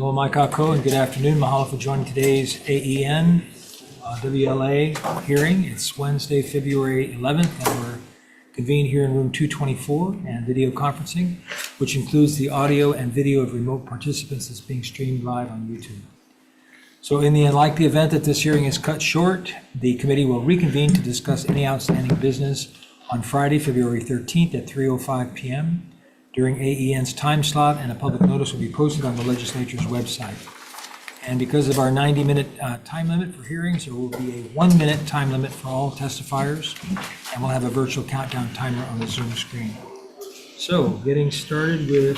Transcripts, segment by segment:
Hello, Mike Ako, and good afternoon. Mahalo for joining today's AEN-WLA hearing. It's Wednesday, February 11th, and we're convened here in room 224 and video conferencing, which includes the audio and video of remote participants that's being streamed live on YouTube. So in the unlikely event that this hearing is cut short, the committee will reconvene to discuss any outstanding business on Friday, February 13th at 3:05 p.m. during AEN's time slot, and a public notice will be posted on the legislature's website. And because of our 90-minute time limit for hearings, there will be a 1-minute time limit for all testifiers, and we'll have a virtual countdown timer on the Zoom screen. So, getting started with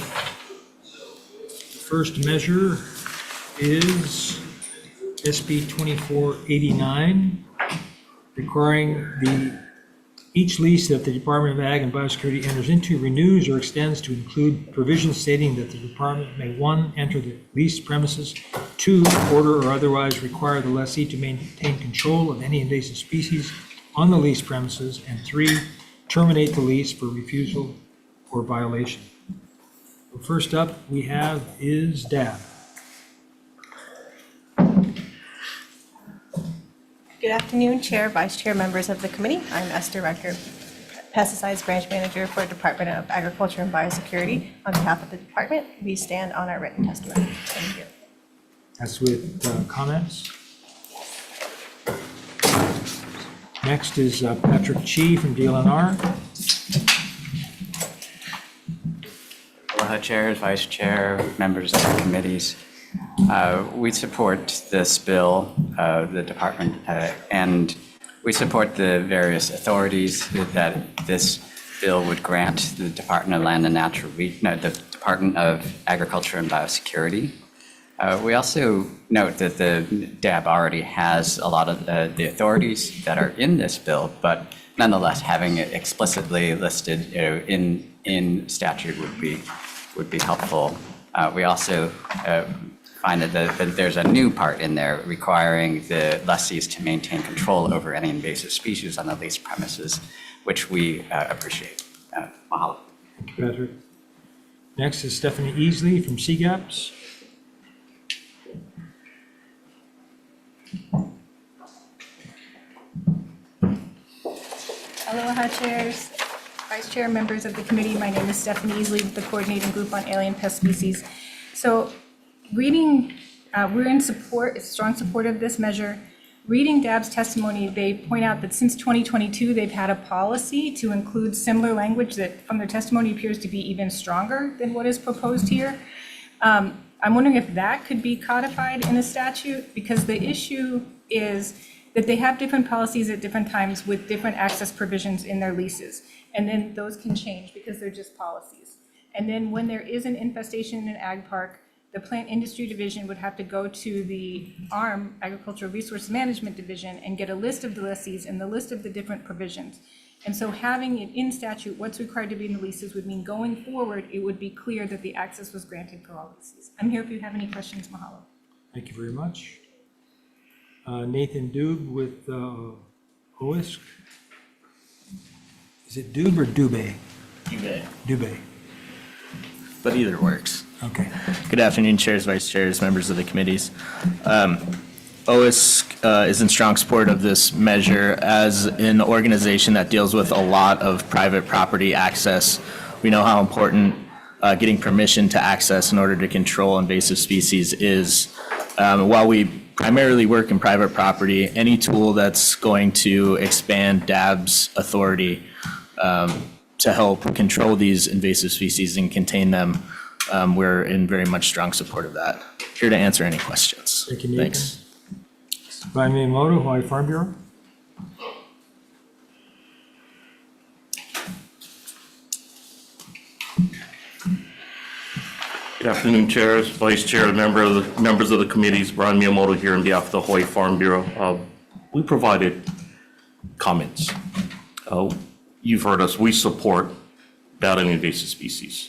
the first measure is SB 2489, requiring each lease that the Department of Ag and Biosecurity enters into renews or extends to include provisions stating that the department may, 1, enter the leased premises, 2, order or otherwise require the lessee to maintain control of any invasive species on the leased premises, and 3, terminate the lease for refusal or violation. So first up we have is DAB. Good afternoon, Chair, Vice Chair, members of the committee. I'm Esther Recker, Pesticides Branch Manager for Department of Agriculture and Biosecurity. On behalf of the department, we stand on our written testimony. Thank you. That's with comments. Next is Patrick Chi from DLNR. Aloha, chairs, vice chair, members of the committees. We support this bill, the department, and we support the various authorities that this bill would grant the Department of Land and Natural the Department of Agriculture and Biosecurity. We also note that the DAB already has a lot of the authorities that are in this bill, but nonetheless, having it explicitly listed in statute would be helpful. We also find that there's a new part in there requiring the lessees to maintain control over any invasive species on the leased premises, which we appreciate. Mahalo. Thank you, Patrick. Next is Stephanie Easley from CGAPS. Aloha, chairs, vice chair, members of the committee. My name is Stephanie Easley with the Coordinating Group on Alien Pest Species. So reading, we're in strong support of this measure. Reading DAB's testimony, they point out that since 2022, they've had a policy to include similar language that from their testimony appears to be even stronger than what is proposed here. I'm wondering if that could be codified in a statute, because the issue is that they have different policies at different times with different access provisions in their leases. And then those can change because they're just policies. And then when there is an infestation in an ag park, the Plant Industry Division would have to go to the ARM, Agricultural Resource Management Division, and get a list of the lessees and the list of the different provisions. And so having it in statute, what's required to be in the leases would mean going forward, it would be clear that the access was granted for all leases. I'm here if you have any questions. Mahalo. Thank you very much. Nathan Dube with OISC. Is it Dube or Dube? Dube. Dube. But either works. Okay. Good afternoon, chairs, vice chairs, members of the committees. OISC is in strong support of this measure. As an organization that deals with a lot of private property access, we know how important getting permission to access in order to control invasive species is. While we primarily work in private property, any tool that's going to expand DAB's authority to help control these invasive species and contain them, we're in very much strong support of that. Here to answer any questions. Thank you, Nathan. Thanks. Brian Miyamoto, Hawaii Farm Bureau. Good afternoon, chairs, vice chair, members of the committees. Brian Miyamoto here on behalf of the Hawaii Farm Bureau. We provided comments. You've heard us. We support battling invasive species.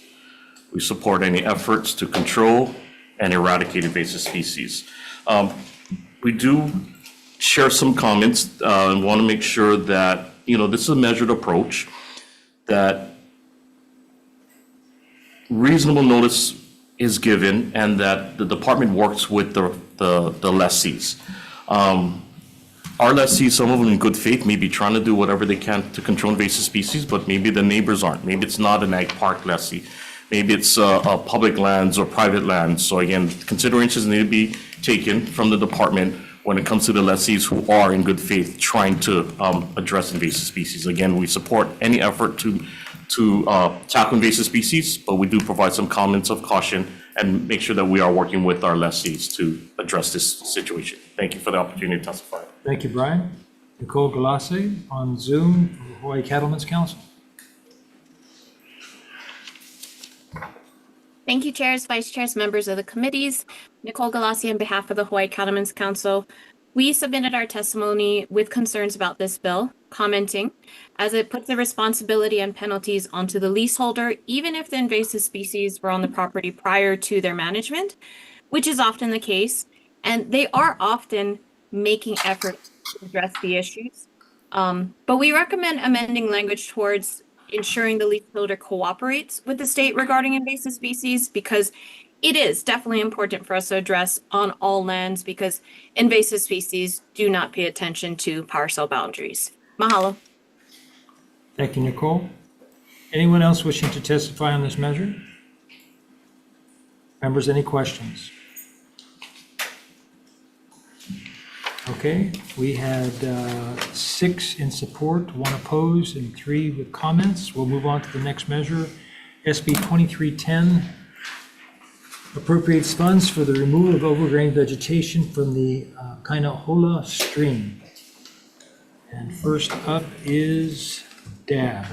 We support any efforts to control and eradicate invasive species. We do share some comments and want to make sure that, this is a measured approach, that reasonable notice is given and that the department works with the lessees. Our lessees, some of them in good faith, may be trying to do whatever they can to control invasive species, but maybe the neighbors aren't. Maybe it's not an ag park lessee. Maybe it's public lands or private lands. So again, considerations need to be taken from the department when it comes to the lessees who are in good faith trying to address invasive species. Again, we support any effort to tackle invasive species, but we do provide some comments of caution and make sure that we are working with our lessees to address this situation. Thank you for the opportunity to testify. Thank you, Brian. Nicole Galassi on Zoom, Hawaii Cattlemen's Council. Thank you, chairs, vice chairs, members of the committees. Nicole Galassi on behalf of the Hawaii Cattlemen's Council. We submitted our testimony with concerns about this bill, commenting, as it puts the responsibility and penalties onto the leaseholder, even if the invasive species were on the property prior to their management, which is often the case. And they are often making efforts to address the issues. But we recommend amending language towards ensuring the leaseholder cooperates with the state regarding invasive species, because it is definitely important for us to address on all lands, because invasive species do not pay attention to parcel boundaries. Mahalo. Thank you, Nicole. Anyone else wishing to testify on this measure? Members, any questions? Okay, we had 6 in support, 1 opposed, and 3 with comments. We'll move on to the next measure. SB 2310 appropriates funds for the removal of overgrown vegetation from the Kainahola stream. And first up is Dab.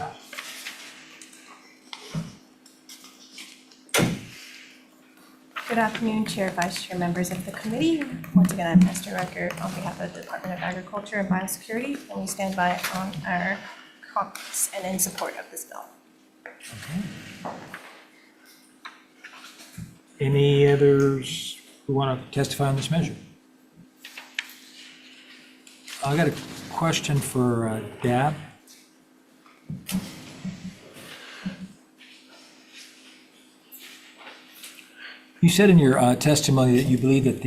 Good afternoon, Chair, Vice Chair, members of the committee. Once again, I'm Esther Recker on behalf of the Department of Agriculture and Biosecurity, and we stand by on our comments and in support of this bill. Okay. Any others who want to testify on this measure? I got a question for Dab. You said in your testimony that you believe that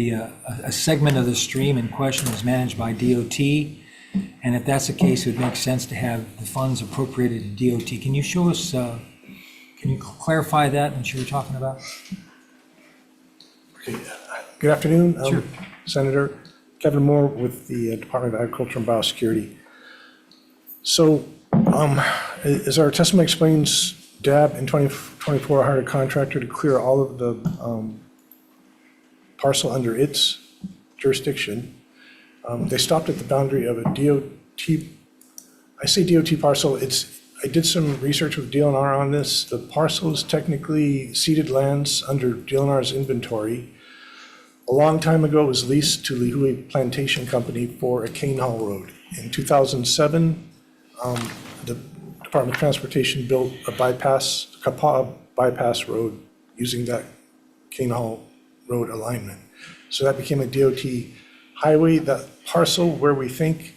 a segment of the stream in question is managed by DOT, and if that's the case, it would make sense to have the funds appropriated to DOT. Can you show us, can you clarify that, what you were talking about? Okay. Good afternoon. Sure. Senator Kevin Moore with the Department of Agriculture and Biosecurity. So as our testimony explains, DAB in 2024 hired a contractor to clear all of the parcel under its jurisdiction. They stopped at the boundary of a DOT, I say DOT parcel, I did some research with DLNR on this. The parcel is technically ceded lands under DLNR's inventory. A long time ago, it was leased to Lihui Plantation Company for a cane haul road. In 2007, the Department of Transportation built a Kapaa bypass road using that cane haul road alignment. So that became a DOT highway. That parcel where we think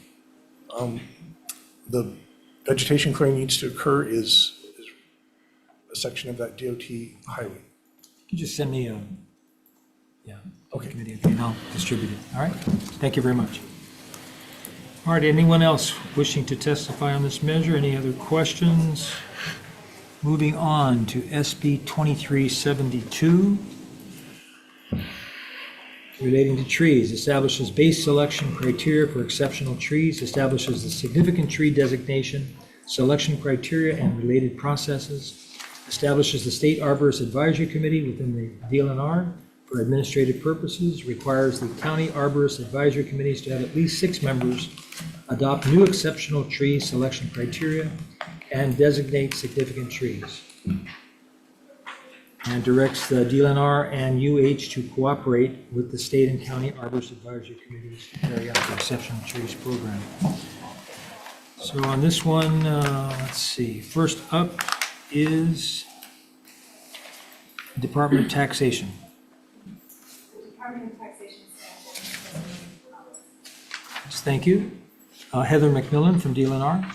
the vegetation clearing needs to occur is a section of that DOT highway. You just send me a, Okay. committee, okay, and I'll distribute it. All right, thank you very much. All right, anyone else wishing to testify on this measure? Any other questions? Moving on to SB 2372, relating to trees, establishes base selection criteria for exceptional trees, establishes the significant tree designation, selection criteria, and related processes, establishes the State Arborist Advisory Committee within the DLNR for administrative purposes, requires the County Arborist Advisory Committees to have at least 6 members, adopt new exceptional tree selection criteria, and designate significant trees. And directs the DLNR and UH to cooperate with the state and county arborist advisory committees to carry out the exceptional trees program. So on this one, let's see, first up is Department of Taxation. Department of Taxation. Yes, thank you. Heather McMillan from DLNR.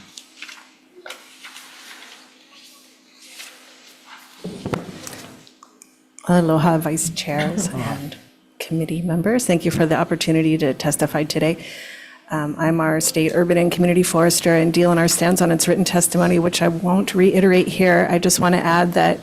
Aloha, Vice Chairs and committee members. Thank you for the opportunity to testify today. I'm our state urban and community forester, and DLNR stands on its written testimony, which I won't reiterate here. I just want to add that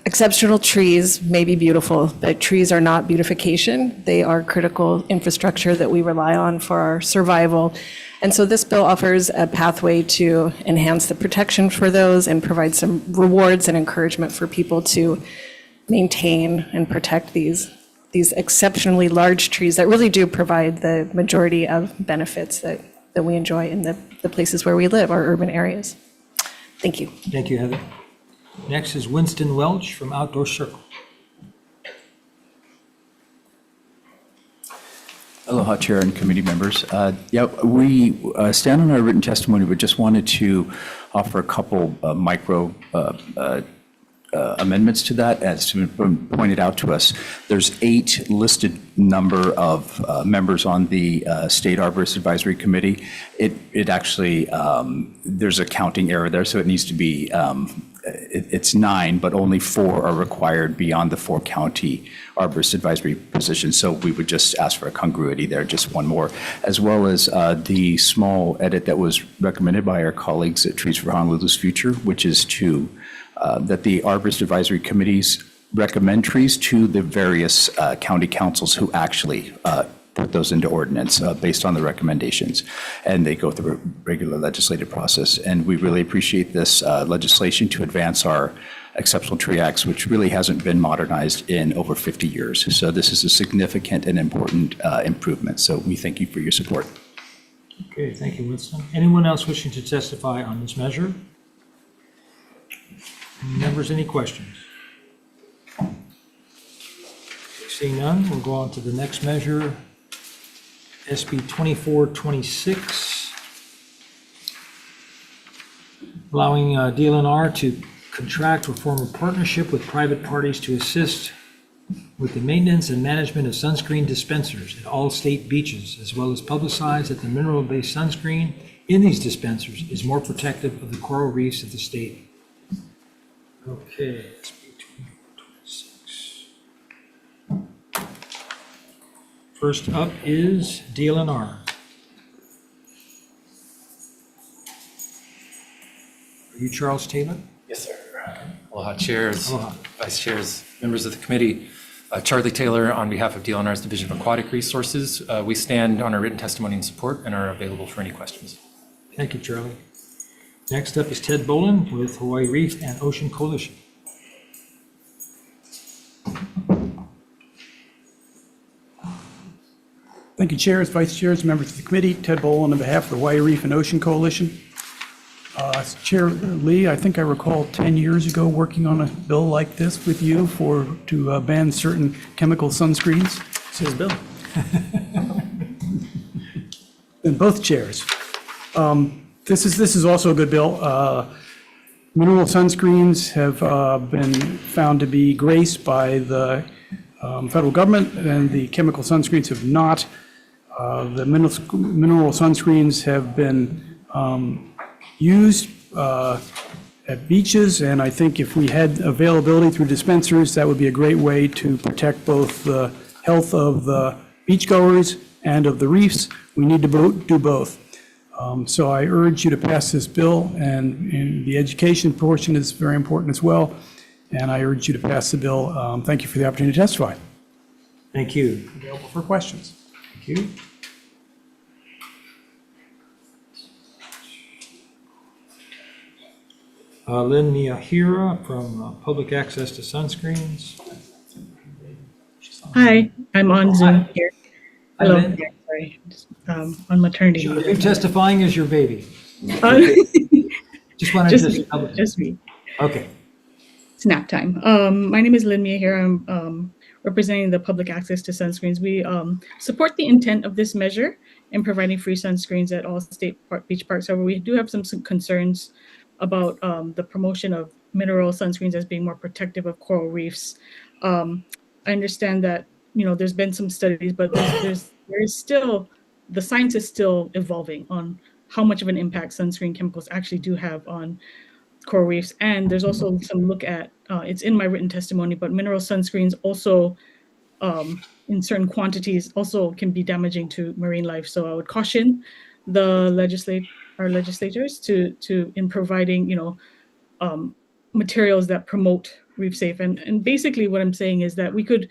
exceptional trees may be beautiful, but trees are not beautification. They are critical infrastructure that we rely on for our survival. And so this bill offers a pathway to enhance the protection for those and provide some rewards and encouragement for people to maintain and protect these exceptionally large trees that really do provide the majority of benefits that we enjoy in the places where we live, our urban areas. Thank you. Thank you, Heather. Next is Winston Welch from Outdoor Circle. Aloha, Chair and committee members. Yeah, we stand on our written testimony, but just wanted to offer a couple micro amendments to that. As has been pointed out to us, there's 8 listed number of members on the State Arborist Advisory Committee. It actually, there's a counting error there, so it needs to be, it's 9, but only 4 are required beyond the 4 county arborist advisory positions. So we would just ask for a congruity there, just one more, as well as the small edit that was recommended by our colleagues at Trees for Honolulu's Future, which is to that the arborist advisory committees recommend trees to the various county councils who actually put those into ordinance based on the recommendations, and they go through a regular legislative process. And we really appreciate this legislation to advance our Exceptional Tree Acts, which really hasn't been modernized in over 50 years. So this is a significant and important improvement. So we thank you for your support. Okay, thank you, Winston. Anyone else wishing to testify on this measure? Members, any questions? Seeing none, we'll go on to the next measure, SB 2426, allowing DLNR to contract or form a partnership with private parties to assist with the maintenance and management of sunscreen dispensers at all state beaches, as well as publicize that the mineral-based sunscreen in these dispensers is more protective of the coral reefs of the state. Okay, SB 2426. First up is DLNR. Are you Charles Taylor? Yes, sir. Aloha, chairs, Aloha. vice chairs, members of the committee. Charlie Taylor on behalf of DLNR's Division of Aquatic Resources. We stand on our written testimony and support and are available for any questions. Thank you, Charlie. Next up is Ted Bolin with Hawaii Reef and Ocean Coalition. Thank you, chairs, vice chairs, members of the committee. Ted Bolin on behalf of the Hawaii Reef and Ocean Coalition. Chair Lee, I think I recall 10 years ago working on a bill like this with you to ban certain chemical sunscreens. Says Bill. And both chairs. This is also a good bill. Mineral sunscreens have been found to be graced by the federal government, and the chemical sunscreens have not. The mineral sunscreens have been used at beaches, and I think if we had availability through dispensers, that would be a great way to protect both the health of the beachgoers and of the reefs. We need to do both. So I urge you to pass this bill, and the education portion is very important as well, and I urge you to pass the bill. Thank you for the opportunity to testify. Thank you. Available for questions. Thank you. Lynn Miyahira from Public Access to Sunscreens. Hi, I'm on Zoom here. Hi, Hello, Lynn. yeah, sorry, on maternity You're leave. testifying as your baby. Just wanted Just to me, just me. Okay. It's nap time. My name is Lynn Mia here. I'm representing the Public Access to Sunscreens. We support the intent of this measure in providing free sunscreens at all beach parks. However, we do have some concerns about the promotion of mineral sunscreens as being more protective of coral reefs. I understand that there's been some studies, but there is still, the science is still evolving on how much of an impact sunscreen chemicals actually do have on coral reefs. And there's also some look at it's in my written testimony, but mineral sunscreens also, in certain quantities, also can be damaging to marine life. So I would caution the our legislators in providing, materials that promote reef safe. And basically what I'm saying is that we could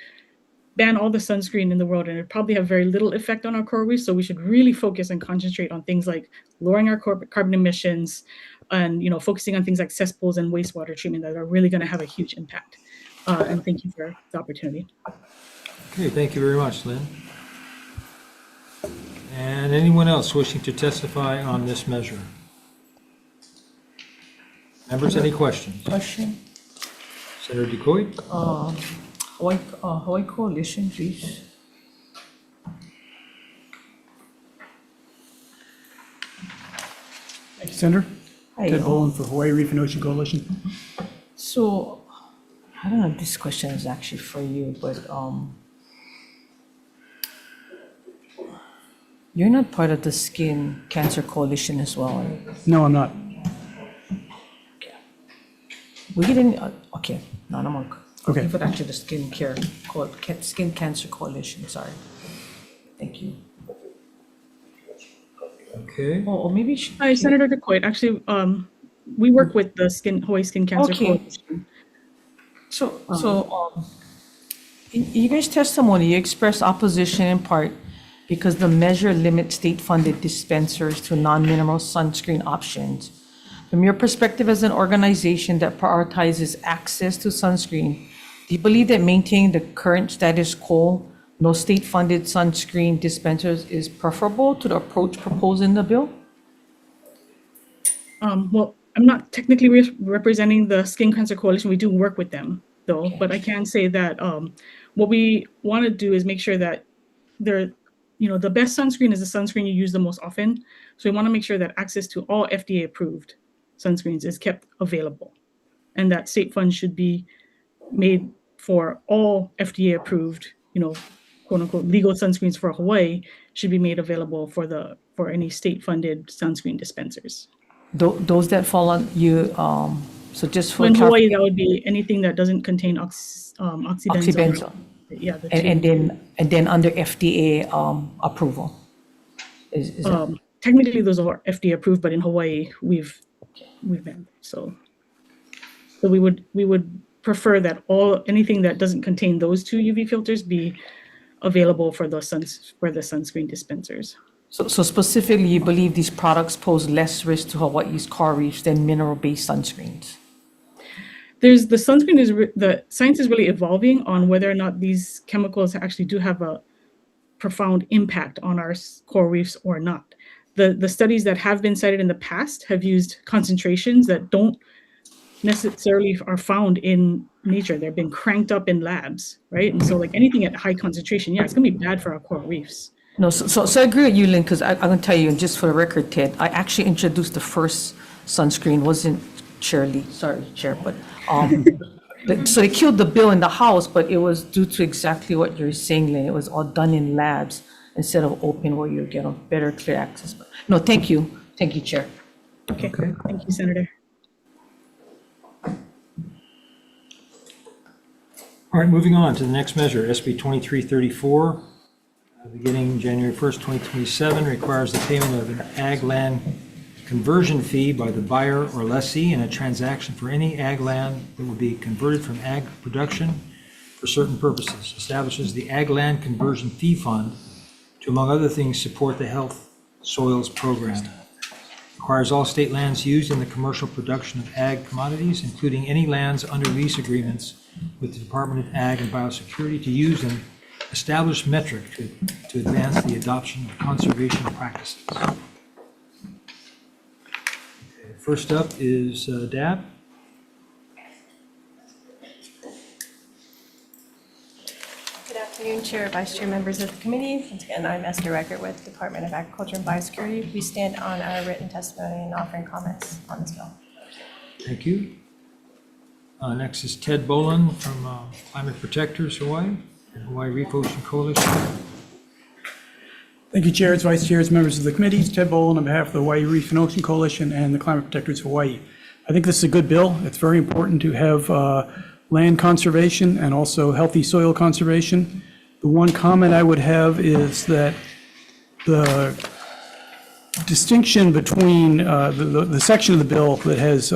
ban all the sunscreen in the world and it'd probably have very little effect on our coral reefs. So we should really focus and concentrate on things like lowering our carbon emissions and, focusing on things like cesspools and wastewater treatment that are really going to have a huge impact. And thank you for the opportunity. Okay, thank you very much, Lynn. And anyone else wishing to testify on this measure? Members, any questions? Question, Senator Decoit? Hawaii Coalition, please. Thank you, Senator. Hi, Ted Boland for Hawaii Reef and Ocean Coalition. So, I don't know if this question is actually for you, but you're not part of the Skin Cancer Coalition as well, right? No, I'm not. We didn't, okay, not among. Okay. But actually the Skin Cancer Coalition, sorry. Thank you. Okay. Or maybe. Hi, Senator DeCoit. Actually, we work with the Hawaii Skin Cancer Okay. Coalition. In your guys' testimony, you expressed opposition in part because the measure limits state-funded dispensers to non-mineral sunscreen options. From your perspective as an organization that prioritizes access to sunscreen, do you believe that maintaining the current status quo, no state-funded sunscreen dispensers, is preferable to the approach proposed in the bill? Well, I'm not technically representing the Skin Cancer Coalition. We do work with them, though. But I can say that what we want to do is make sure that the best sunscreen is the sunscreen you use the most often. So we want to make sure that access to all FDA-approved sunscreens is kept available, and that state funds should be made for all FDA-approved, quote-unquote, legal sunscreens for Hawaii should be made available for any state-funded sunscreen dispensers. Those that fall on you, so just for. In Hawaii, that would be anything that doesn't contain oxybenzone. Oxybenzone. Yeah. And then under FDA approval. Is that? Technically, those are FDA approved, but in Hawaii, we've banned. So we would prefer that anything that doesn't contain those two UV filters be available for the sunscreen dispensers. So specifically, you believe these products pose less risk to Hawaii's coral reefs than mineral-based sunscreens? The science is really evolving on whether or not these chemicals actually do have a profound impact on our coral reefs or not. The studies that have been cited in the past have used concentrations that don't necessarily are found in nature. They've been cranked up in labs, right? And so like anything at high concentration, it's gonna be bad for our coral reefs. No, so I agree with you, Lynn, because I'm going to tell you, and just for the record, Ted, I actually introduced the first sunscreen, wasn't Shirley, sorry, Chair, but, so they killed the bill in the House, but it was due to exactly what you're saying, Lynn. It was all done in labs instead of open where you get a better, clear access. But no, thank you. Thank you, Chair. Okay, thank you, Senator. All right, moving on to the next measure, SB 2334, beginning January 1st, 2027, requires the payment of an ag land conversion fee by the buyer or lessee in a transaction for any ag land that will be converted from ag production for certain purposes. Establishes the Ag Land Conversion Fee Fund to, among other things, support the Health Soils Program. Requires all state lands used in the commercial production of ag commodities, including any lands under lease agreements with the Department of Ag and Biosecurity, to use an established metric to advance the adoption of conservation practices. Okay, first up is Dab. Good afternoon, Chair, Vice Chair, members of the committee. Once again, I'm Esther Recker with Department of Agriculture and Biosecurity. We stand on our written testimony and offering comments on this bill. Thank you. Next is Ted Boland from Climate Protectors Hawaii and Hawaii Reef Ocean Coalition. Thank you, Chairs, Vice Chairs, members of the committees. Ted Boland on behalf of the Hawaii Reef and Ocean Coalition and the Climate Protectors Hawaii. I think this is a good bill. It's very important to have land conservation and also healthy soil conservation. The one comment I would have is that the distinction between the section of the bill that has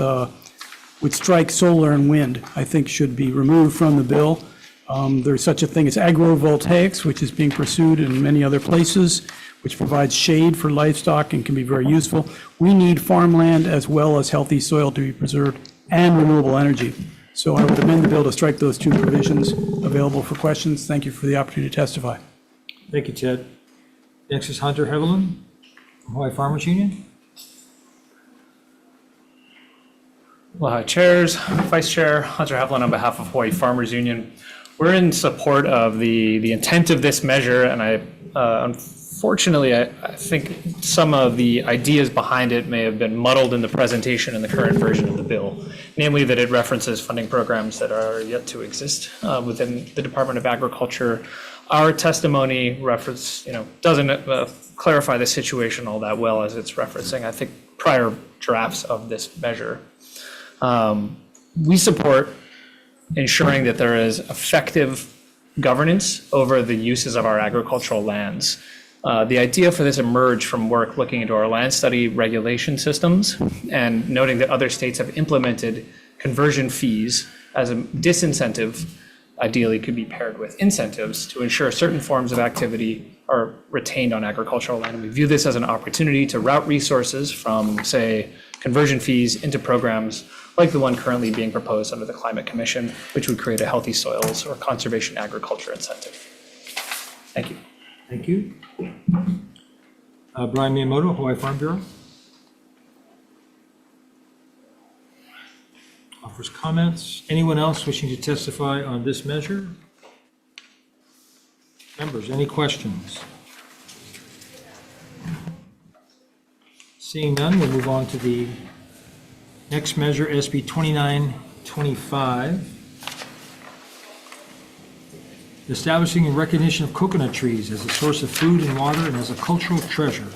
would strike solar and wind, I think should be removed from the bill. There's such a thing as agrovoltaics, which is being pursued in many other places, which provides shade for livestock and can be very useful. We need farmland as well as healthy soil to be preserved and renewable energy. So I would amend the bill to strike those two provisions. Available for questions. Thank you for the opportunity to testify. Thank you, Ted. Next is Hunter Heveland from Hawaii Farmers Union. Aloha Chairs, Vice Chair Hunter Heveland on behalf of Hawaii Farmers Union. We're in support of the intent of this measure, and unfortunately, I think some of the ideas behind it may have been muddled in the presentation in the current version of the bill, namely that it references funding programs that are yet to exist within the Department of Agriculture. Our testimony doesn't clarify the situation all that well as it's referencing, I think, prior drafts of this measure. We support ensuring that there is effective governance over the uses of our agricultural lands. The idea for this emerged from work looking into our land study regulation systems and noting that other states have implemented conversion fees as a disincentive, ideally could be paired with incentives to ensure certain forms of activity are retained on agricultural land. And we view this as an opportunity to route resources from, say, conversion fees into programs like the one currently being proposed under the Climate Commission, which would create a healthy soils or conservation agriculture incentive. Thank you. Thank you. Brian Miyamoto, Hawaii Farm Bureau. Offers comments. Anyone else wishing to testify on this measure? Members, any questions? Seeing none, we'll move on to the next measure, SB 2925. Establishing in recognition of coconut trees as a source of food and water and as a cultural treasure.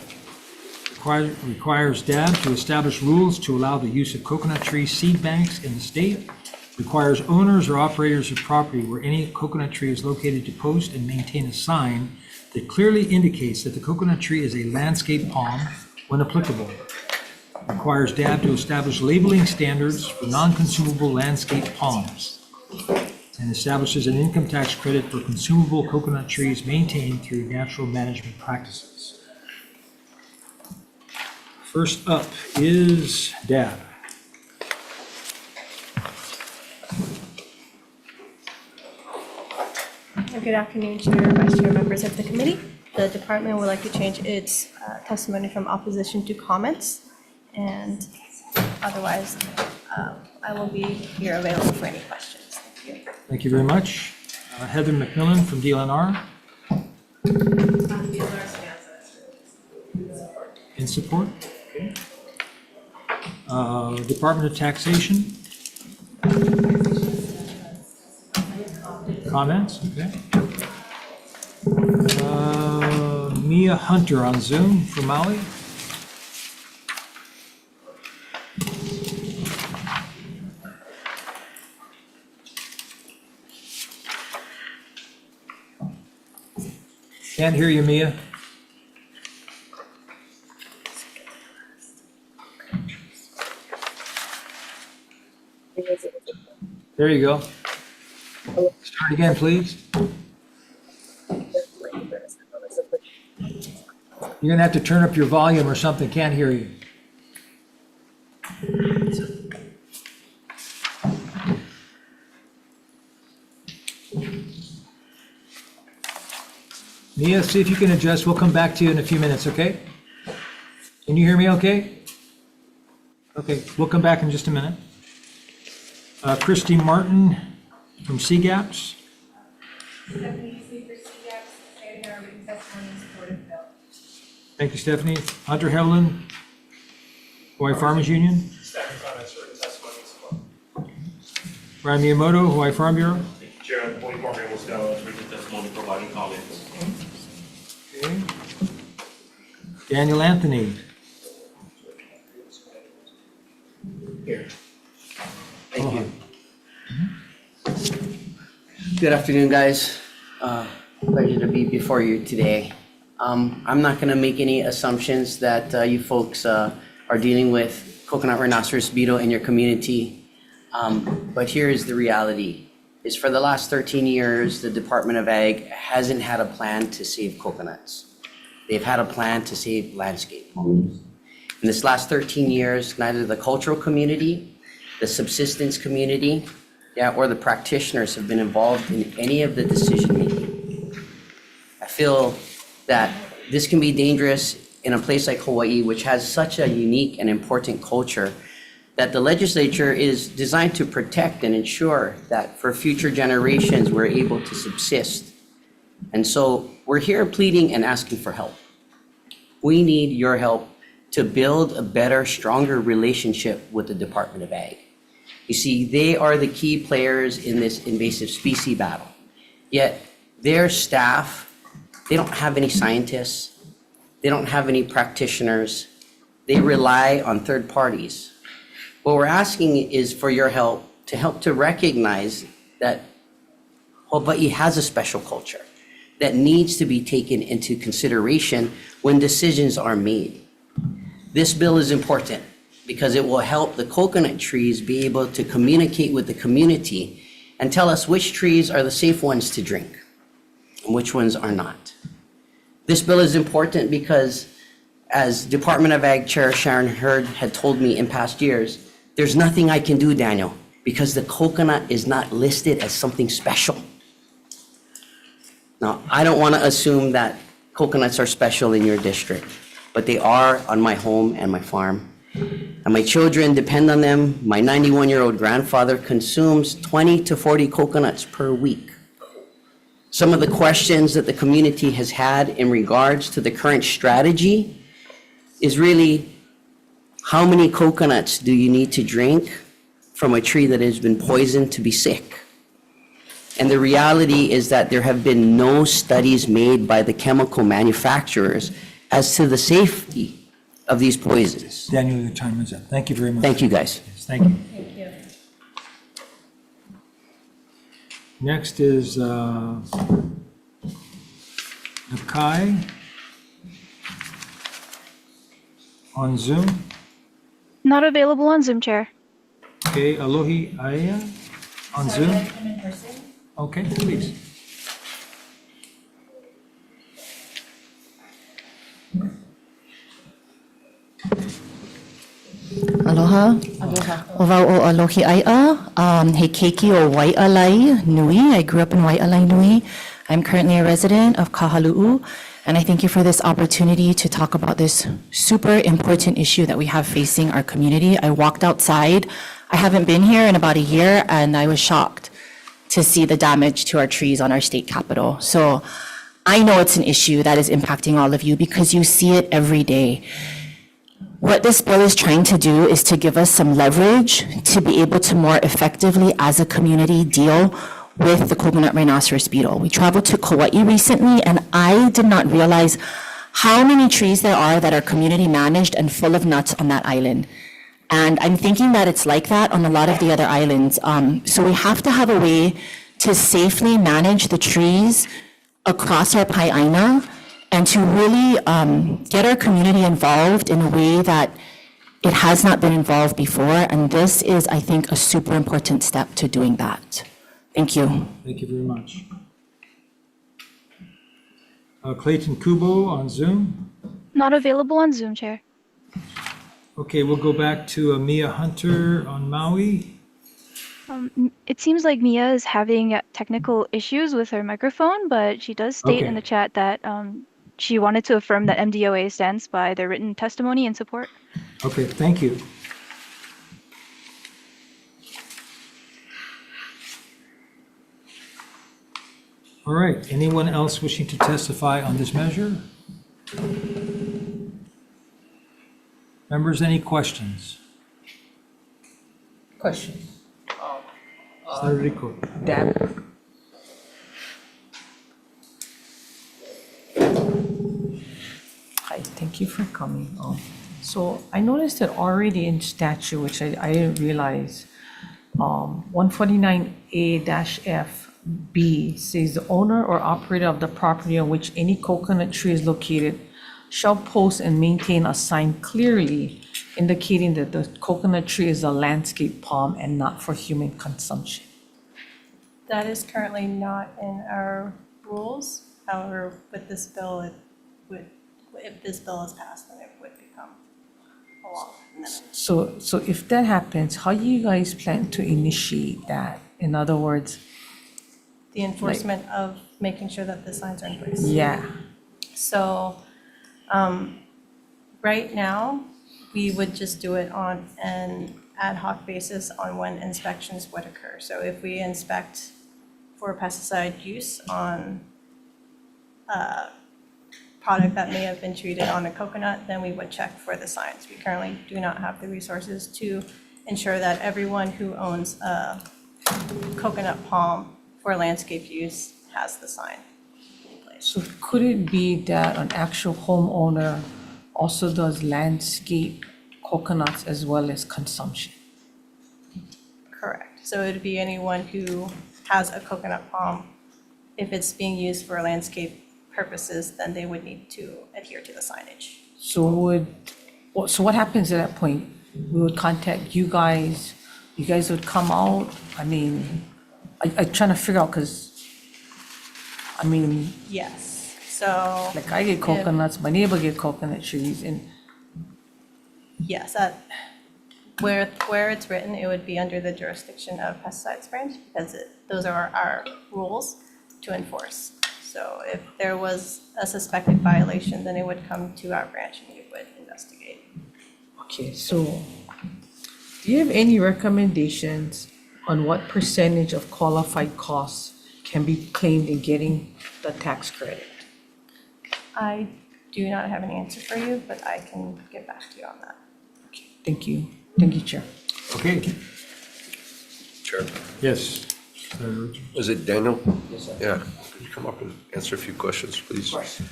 Requires DAB to establish rules to allow the use of coconut tree seed banks in the state. Requires owners or operators of property where any coconut tree is located to post and maintain a sign that clearly indicates that the coconut tree is a landscape palm when applicable. Requires DAB to establish labeling standards for non-consumable landscape palms and establishes an income tax credit for consumable coconut trees maintained through natural management practices. First up is DAB. Good afternoon, Chair, Vice Chair, members of the committee. The department would like to change its testimony from opposition to comments, and otherwise, I will be here available for any questions. Thank you. Thank you very much. Heather McMillan from DLNR. In support. Okay. Department of Taxation. Comments? Okay. Mia Hunter on Zoom from Maui. Can't hear you, Mia. There you go. Start again, please. You're gonna have to turn up your volume or something. Can't hear you. Mia, see if you can adjust. We'll come back to you in a few minutes, okay? Can you hear me okay? Okay, we'll come back in just a minute. Christy Martin from CGAPS. Thank you, Stephanie. Hunter Heveland, Hawaii Farmers Union. Brian Miyamoto, Hawaii Farm Bureau. Chair, Hawaii Farm Bureau will stand on its written testimony providing comments. Okay. Daniel Anthony. Here. Thank you. Good afternoon, guys. Pleasure to be before you today. I'm not going to make any assumptions that you folks are dealing with coconut rhinoceros beetle in your community. But here is the reality, is for the last 13 years, the Department of Ag hasn't had a plan to save coconuts. They've had a plan to save landscape homes. In this last 13 years, neither the cultural community, the subsistence community, or the practitioners have been involved in any of the decision-making. I feel that this can be dangerous in a place like Hawaii, which has such a unique and important culture, that the legislature is designed to protect and ensure that for future generations, we're able to subsist. And so we're here pleading and asking for help. We need your help to build a better, stronger relationship with the Department of Ag. You see, they are the key players in this invasive species battle. Yet their staff, they don't have any scientists, they don't have any practitioners, they rely on third parties. What we're asking is for your help to recognize that Hawaii has a special culture that needs to be taken into consideration when decisions are made. This bill is important because it will help the coconut trees be able to communicate with the community and tell us which trees are the safe ones to drink and which ones are not. This bill is important because, as Department of Ag Chair Sharon Hurd had told me in past years, there's nothing I can do, Daniel, because the coconut is not listed as something special. Now, I don't want to assume that coconuts are special in your district, but they are on my home and my farm. And my children depend on them. My 91-year-old grandfather consumes 20 to 40 coconuts per week. Some of the questions that the community has had in regards to the current strategy is really, how many coconuts do you need to drink from a tree that has been poisoned to be sick? And the reality is that there have been no studies made by the chemical manufacturers as to the safety of these poisons. Daniel, your time is up. Thank you very much. Thank you, guys. Yes, thank you. Thank you. Next is Nakai on Zoom. Not available on Zoom, Chair. Okay, Alohi Aya on Zoom. Okay, please. Aloha. O wau o alohi aia. He keiki o Wai'alai Nui. I grew up in Wai'alai Nui. I'm currently a resident of Kahalu'u, and I thank you for this opportunity to talk about this super important issue that we have facing our community. I walked outside. I haven't been here in about a year, and I was shocked to see the damage to our trees on our state capitol. So I know it's an issue that is impacting all of you because you see it every day. What this bill is trying to do is to give us some leverage to be able to more effectively, as a community, deal with the coconut rhinoceros beetle. We traveled to Kauai recently, and I did not realize how many trees there are that are community managed and full of nuts on that island. And I'm thinking that it's like that on a lot of the other islands. So we have to have a way to safely manage the trees across our Pai'aina and to really get our community involved in a way that it has not been involved before. And this is, I think, a super important step to doing that. Thank you. Thank you very much. Clayton Kubo on Zoom. Not available on Zoom, Chair. Okay, we'll go back to Mia Hunter on Maui. It seems like Mia is having technical issues with her microphone, but she does state in the chat that she wanted to affirm that MDOA stands by their written testimony and support. Okay, thank you. All right, anyone else wishing to testify on this measure? Members, any questions? Question. Senator Rico. Deb. Hi, thank you for coming. So I noticed that already in statute, which I didn't realize, 149A-F B says the owner or operator of the property on which any coconut tree is located shall post and maintain a sign clearly indicating that the coconut tree is a landscape palm and not for human consumption. That is currently not in our rules. However, with this bill, it would, if this bill is passed, then it would become a law. And then So if that happens, how do you guys plan to initiate that? In other words, the enforcement of making sure that the signs are in place. yeah, So, right now, we would just do it on an ad hoc basis on when inspections would occur. So if we inspect for pesticide use on a product that may have been treated on a coconut, then we would check for the signs. We currently do not have the resources to ensure that everyone who owns a coconut palm for landscape use has the sign in place. so could it be that an actual homeowner also does landscape coconuts as well as consumption? Correct. So it'd be anyone who has a coconut palm. If it's being used for landscape purposes, then they would need to adhere to the signage. So what happens at that point? We would contact you guys would come out? I mean, I'm trying to figure out, because, I mean, Yes, so. like I get coconuts, my neighbor get coconut trees, and Yes, where it's written, it would be under the jurisdiction of pesticides branch, because those are our rules to enforce. So if there was a suspected violation, then it would come to our branch and we would investigate. okay, so do you have any recommendations on what percentage of qualified costs can be claimed in getting the tax credit? I do not have an answer for you, but I can get back to you on that. Thank you. Thank you, Chair. Okay. Chair, Yes. is it Daniel? Yes, sir. Yeah, could you come up and answer a few questions, please? Of course.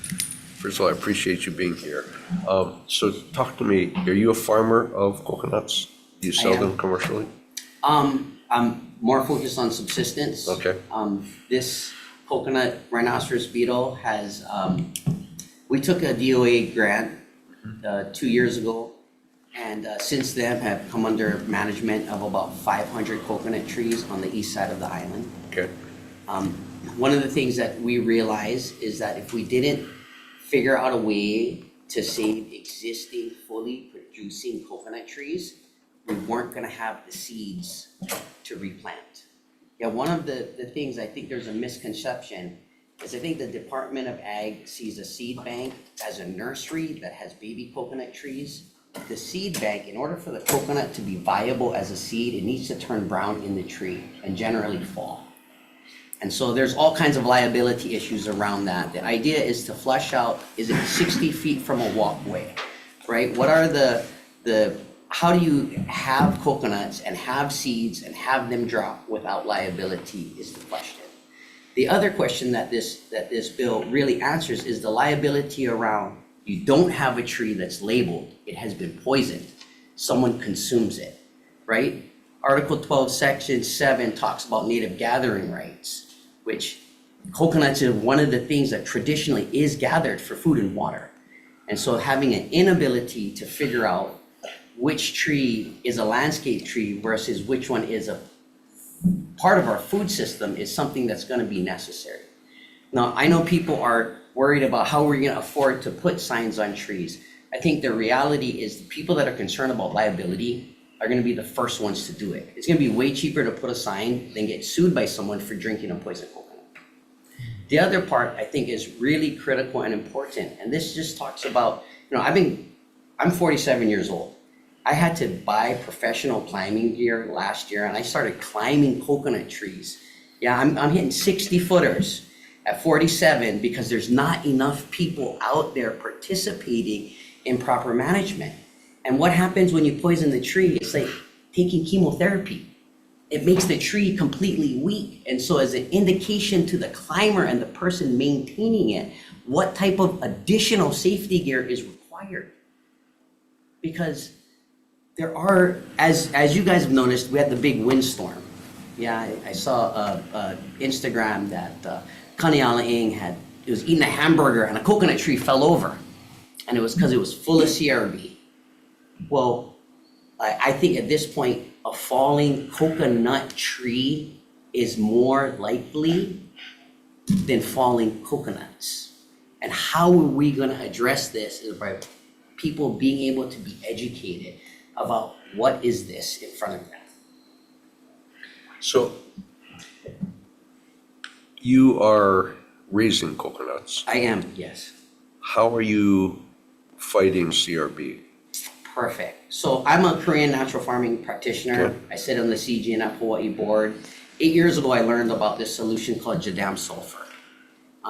First of all, I appreciate you being here. So talk to me, are you a farmer of coconuts? Do you sell am. them commercially? I'm more focused on subsistence. Okay. This coconut rhinoceros beetle has, we took a DOA grant 2 years ago, and since then have come under management of about 500 coconut trees on the east side of the island. Okay. One of the things that we realized is that if we didn't figure out a way to save existing fully producing coconut trees, we weren't gonna have the seeds to replant. Yeah, one of the things, I think there's a misconception, is I think the Department of Ag sees a seed bank as a nursery that has baby coconut trees. The seed bank, in order for the coconut to be viable as a seed, it needs to turn brown in the tree and generally fall. And so there's all kinds of liability issues around that. The idea is to flush out, is it 60 feet from a walkway, right? What are how do you have coconuts and have seeds and have them drop without liability is the question. The other question that this bill really answers is the liability around you don't have a tree that's labeled, it has been poisoned, someone consumes it, right? Article 12, Section 7 talks about native gathering rights, which coconuts are one of the things that traditionally is gathered for food and water. And so having an inability to figure out which tree is a landscape tree versus which one is a part of our food system is something that's gonna be necessary. Now, I know people are worried about how we're gonna afford to put signs on trees. I think the reality is the people that are concerned about liability are gonna be the first ones to do it. It's gonna be way cheaper to put a sign than get sued by someone for drinking a poisoned coconut. The other part I think is really critical and important, and this just talks about, I'm 47 years old. I had to buy professional climbing gear last year and I started climbing coconut trees. Yeah, I'm hitting 60 footers at 47 because there's not enough people out there participating in proper management. And what happens when you poison the tree? It's like taking chemotherapy. It makes the tree completely weak. And so as an indication to the climber and the person maintaining it, what type of additional safety gear is required? Because there are, as you guys have noticed, we had the big windstorm. Yeah, I saw Instagram that Kaniala Ing was eating a hamburger and a coconut tree fell over. And it was because it was full of CRB. Well, I think at this point, a falling coconut tree is more likely than falling coconuts. And how are we gonna address this is by people being able to be educated about what is this in front of them. So you are raising coconuts. I am, yes. How are you fighting CRB? Perfect. So I'm a Korean natural farming practitioner. Okay. I sit on the CGNF Hawai'i board. 8 years ago, I learned about this solution called Jadam sulfur.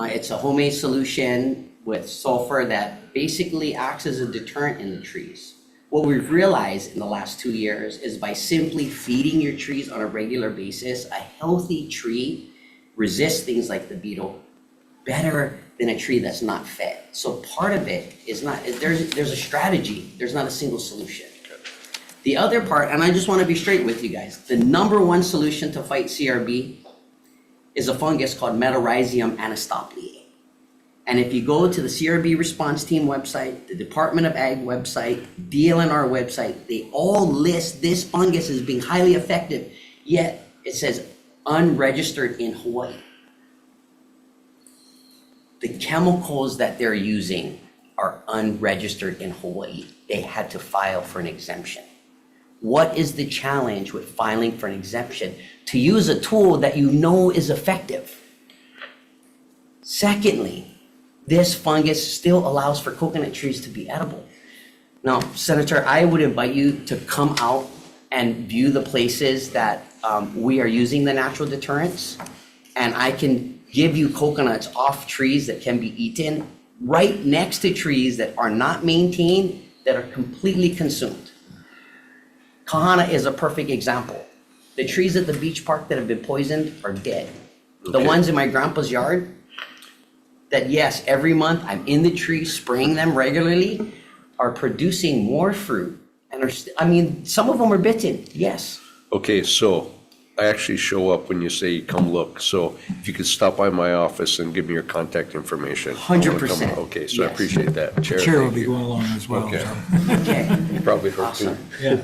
It's a homemade solution with sulfur that basically acts as a deterrent in the trees. What we've realized in the last 2 years is by simply feeding your trees on a regular basis, a healthy tree resists things like the beetle better than a tree that's not fed. So part of it is not, there's a strategy, there's not a single solution. The other part, and I just want to be straight with you guys, the number one solution to fight CRB is a fungus called Metarhizium anastopliae. And if you go to the CRB response team website, the Department of Ag website, DLNR website, they all list this fungus as being highly effective, yet it says unregistered in Hawaii. The chemicals that they're using are unregistered in Hawaii. They had to file for an exemption. What is the challenge with filing for an exemption to use a tool that you know is effective? Secondly, this fungus still allows for coconut trees to be edible. Now, Senator, I would invite you to come out and view the places that we are using the natural deterrents, and I can give you coconuts off trees that can be eaten right next to trees that are not maintained, that are completely consumed. Kahana is a perfect example. The trees at the beach park that have been poisoned are dead. The ones in my grandpa's yard, that yes, every month I'm in the tree spraying them regularly, are producing more fruit and are, some of them are bitten, yes. Okay, so I actually show up when you say come look. So if you could stop by my office and give me your contact information. 100%. Okay, so I Yes. appreciate that. Chair, Chair will thank be you. going along as well. Okay. so. Okay. You probably heard too. Awesome. Yeah.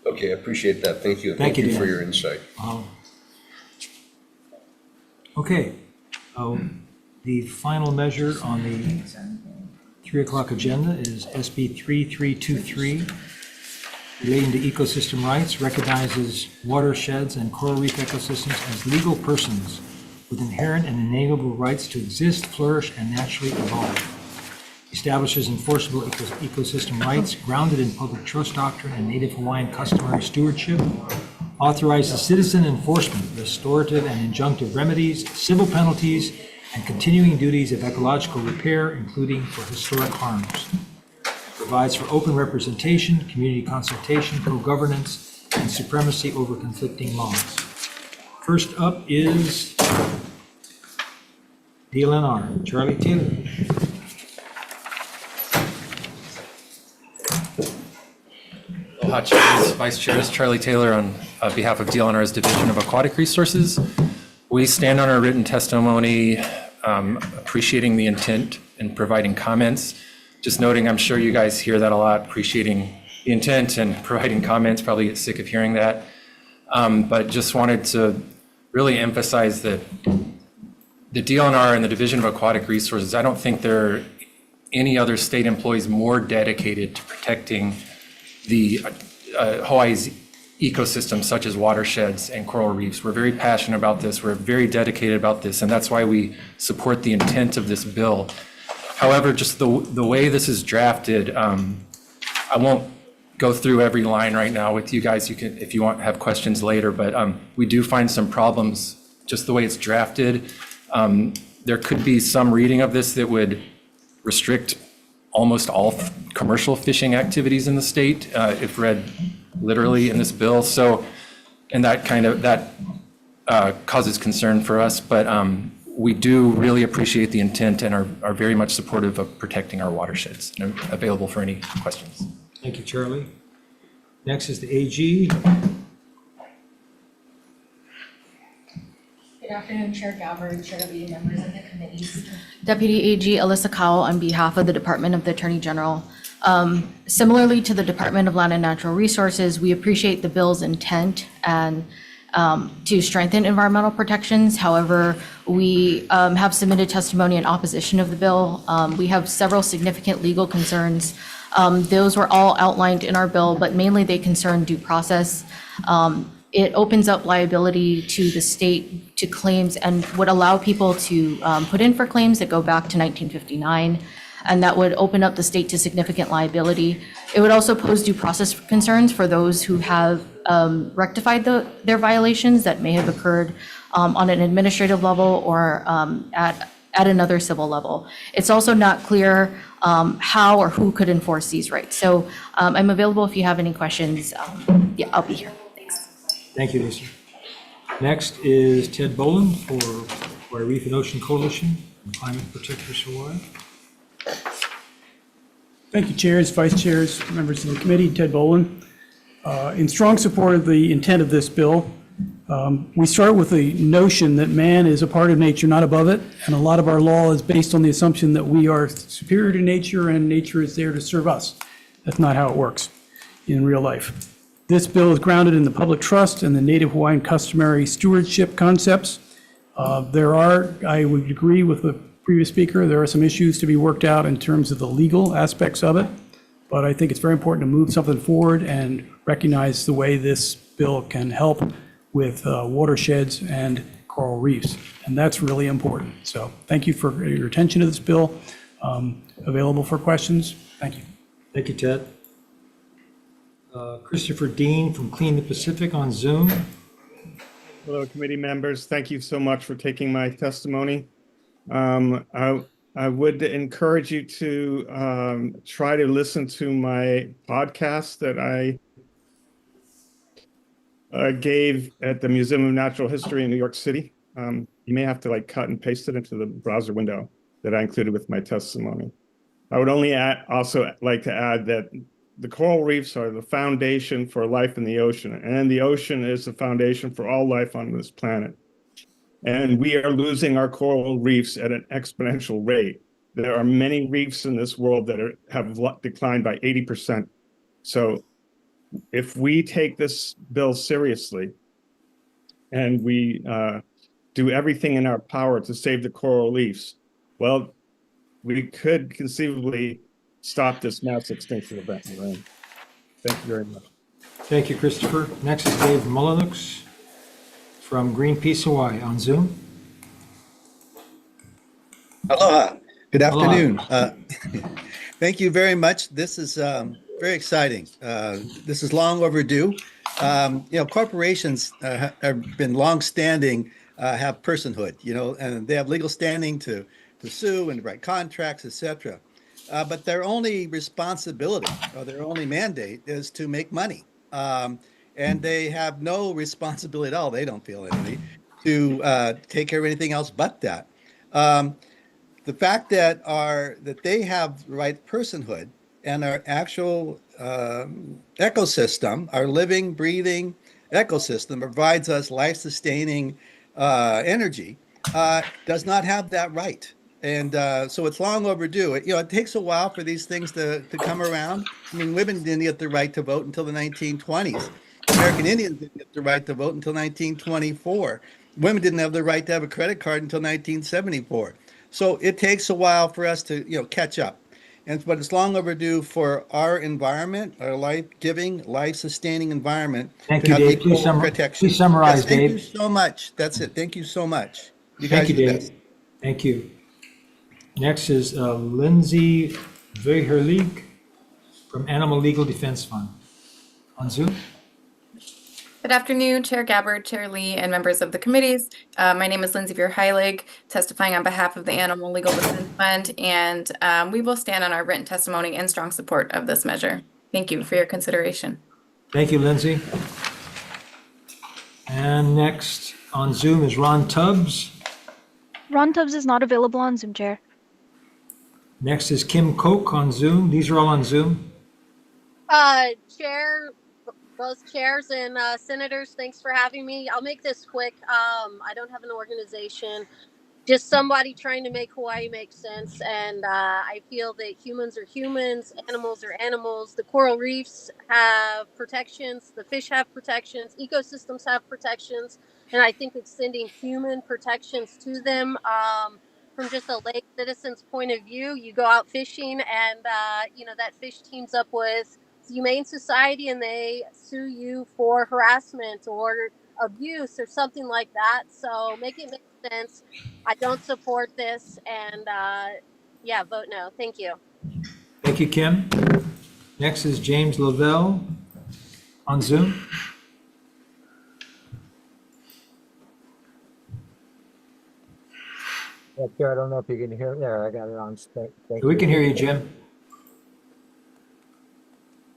Okay, I appreciate that. Thank you. Thank you, for Dan. your insight. Okay. The final measure on the 3 o'clock agenda is SB 3323, relating to ecosystem rights, recognizes watersheds and coral reef ecosystems as legal persons with inherent and inalienable rights to exist, flourish, and naturally evolve. Establishes enforceable ecosystem rights grounded in public trust doctrine and Native Hawaiian customary stewardship. Authorizes citizen enforcement, restorative and injunctive remedies, civil penalties, and continuing duties of ecological repair, including for historic harms. Provides for open representation, community consultation, co-governance, and supremacy over conflicting laws. First up is DLNR, Charlie Taylor. Aloha, Chairs, Vice Chairs, Charlie Taylor on behalf of DLNR's Division of Aquatic Resources. We stand on our written testimony, appreciating the intent and providing comments. Just noting, I'm sure you guys hear that a lot, appreciating the intent and providing comments, probably get sick of hearing that. But just wanted to really emphasize that the DLNR and the Division of Aquatic Resources, I don't think there are any other state employees more dedicated to protecting the Hawaii's ecosystems such as watersheds and coral reefs. We're very passionate about this. We're very dedicated about this, and that's why we support the intent of this bill. However, just the way this is drafted, I won't go through every line right now with you guys. You can, if you want, have questions later, but we do find some problems just the way it's drafted. There could be some reading of this that would restrict almost all commercial fishing activities in the state, if read literally in this bill. So, and that causes concern for us, but we do really appreciate the intent and are very much supportive of protecting our watersheds. And I'm available for any questions. Thank you, Charlie. Next is the AG. Good afternoon, Chair Gabbard, Chair Lee, members of the committees. Deputy AG Alyssa Cowell on behalf of the Department of the Attorney General. Similarly to the Department of Land and Natural Resources, we appreciate the bill's intent and to strengthen environmental protections. However, we have submitted testimony in opposition of the bill. We have several significant legal concerns. Those were all outlined in our bill, but mainly they concern due process. It opens up liability to the state to claims and would allow people to put in for claims that go back to 1959, and that would open up the state to significant liability. It would also pose due process concerns for those who have rectified their violations that may have occurred on an administrative level or at another civil level. It's also not clear how or who could enforce these rights. So I'm available if you have any questions. Yeah, I'll be here. Thank you, Lisa. Next is Ted Boland for Hawaii Reef and Ocean Coalition, Climate Protectors Hawaii. Thank you, chairs, vice chairs, members of the committee. Ted Boland. In strong support of the intent of this bill, we start with the notion that man is a part of nature, not above it, and a lot of our law is based on the assumption that we are superior to nature and nature is there to serve us. That's not how it works in real life. This bill is grounded in the public trust and the Native Hawaiian customary stewardship concepts. I would agree with the previous speaker, there are some issues to be worked out in terms of the legal aspects of it, but I think it's very important to move something forward and recognize the way this bill can help with watersheds and coral reefs, and that's really important. So thank you for your attention to this bill. Available for questions. Thank you. Thank you, Ted. Christopher Dean from Clean the Pacific on Zoom. Hello, committee members. Thank you so much for taking my testimony. I would encourage you to try to listen to my podcast that I gave at the Museum of Natural History in New York City. You may have to cut and paste it into the browser window that I included with my testimony. I would only also like to add that the coral reefs are the foundation for life in the ocean, and the ocean is the foundation for all life on this planet. And we are losing our coral reefs at an exponential rate. There are many reefs in this world that have declined by 80%. So if we take this bill seriously and we do everything in our power to save the coral reefs, well, we could conceivably stop this mass extinction event we're in. Thank you very much. Thank you, Christopher. Next is Dave Mullinux from Greenpeace Hawaii on Zoom. Aloha. Good afternoon. Aloha. Thank you very much. This is very exciting. This is long overdue. Corporations have been long-standing, have personhood, and they have legal standing to sue and to write contracts, etc. But their only responsibility or their only mandate is to make money. And they have no responsibility at all, they don't feel any, to take care of anything else but that. The fact that they have the right personhood and our actual ecosystem, our living, breathing ecosystem provides us life-sustaining energy, does not have that right. And so it's long overdue. It takes a while for these things to come around. I mean, women didn't get the right to vote until the 1920s. American Indians didn't get the right to vote until 1924. Women didn't have the right to have a credit card until 1974. So it takes a while for us to, catch up. But it's long overdue for our environment, our life-giving, life-sustaining environment. Thank you, Dave. Please summarize, Dave. Thank you so much. That's it. Thank you so much. Thank you, Dave. Thank you. Next is Lindsay Verherlig from Animal Legal Defense Fund on Zoom. Good afternoon, Chair Gabbard, Chair Lee, and members of the committees. My name is Lindsay Verheilig, testifying on behalf of the Animal Legal Defense Fund, and we will stand on our written testimony in strong support of this measure. Thank you for your consideration. Thank you, Lindsay. And next on Zoom is Ron Tubbs. Ron Tubbs is not available on Zoom, Chair. Next is Kim Koch on Zoom. These are all on Zoom. Chair, both chairs and senators. Thanks for having me. I'll make this quick. I don't have an organization, just somebody trying to make Hawaii make sense. And I feel that humans are humans, animals are animals. The coral reefs have protections, the fish have protections, ecosystems have protections. And I think extending human protections to them, from just a lay citizen's point of view, you go out fishing and, that fish teams up with the Humane Society and they sue you for harassment or abuse or something like that. So make it make sense. I don't support this and, vote no. Thank you. Thank you, Kim. Next is James Lavelle on Zoom. Yeah, Chair, I don't know if you can hear there. I got it on. Thank We can hear you, Jim.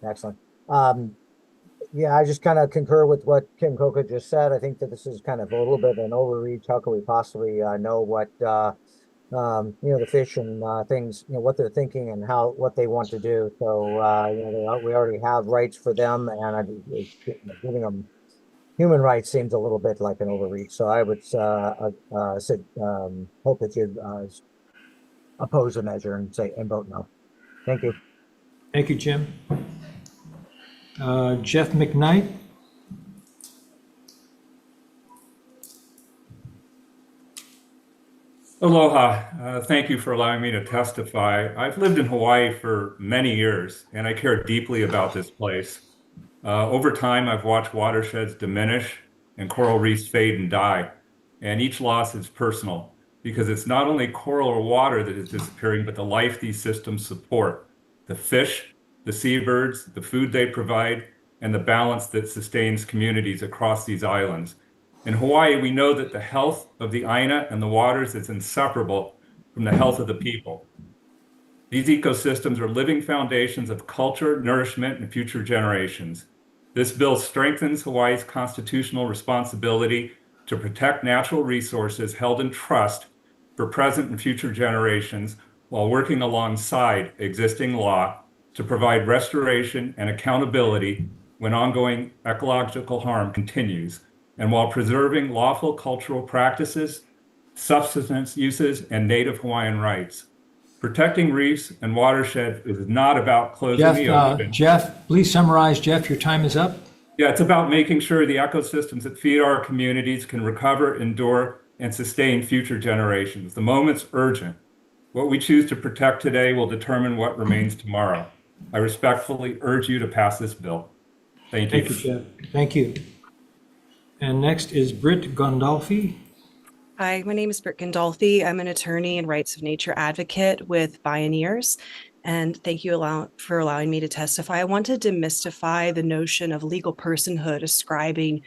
Excellent. Yeah, I just kind of concur with what Kim Coca just said. I think that this is kind of a little bit of an overreach. How can we possibly know what the fish and things, what they're thinking and what they want to do? So we already have rights for them, and giving them human rights seems a little bit like an overreach. So I would hope that you'd oppose the measure and vote no. Thank you. Thank you, Jim. Jeff McKnight. Aloha. Thank you for allowing me to testify. I've lived in Hawaii for many years, and I care deeply about this place. Over time, I've watched watersheds diminish and coral reefs fade and die, and each loss is personal because it's not only coral or water that is disappearing, but the life these systems support, the fish, the seabirds, the food they provide, and the balance that sustains communities across these islands. In Hawaii, we know that the health of the aina and the waters is inseparable from the health of the people. These ecosystems are living foundations of culture, nourishment, and future generations. This bill strengthens Hawaii's constitutional responsibility to protect natural resources held in trust for present and future generations while working alongside existing law to provide restoration and accountability when ongoing ecological harm continues, and while preserving lawful cultural practices, subsistence uses, and Native Hawaiian rights. Protecting reefs and watersheds is not about closing the ocean. Jeff, please summarize. Jeff, your time is up. Yeah, it's about making sure the ecosystems that feed our communities can recover, endure, and sustain future generations. The moment's urgent. What we choose to protect today will determine what remains tomorrow. I respectfully urge you to pass this bill. Thank you. Thank you, Jeff. Thank you. And next is Britt Gondolfi. Hi, my name is Britt Gandolfi. I'm an attorney and rights of nature advocate with Bioneers. And thank you for allowing me to testify. I want to demystify the notion of legal personhood ascribing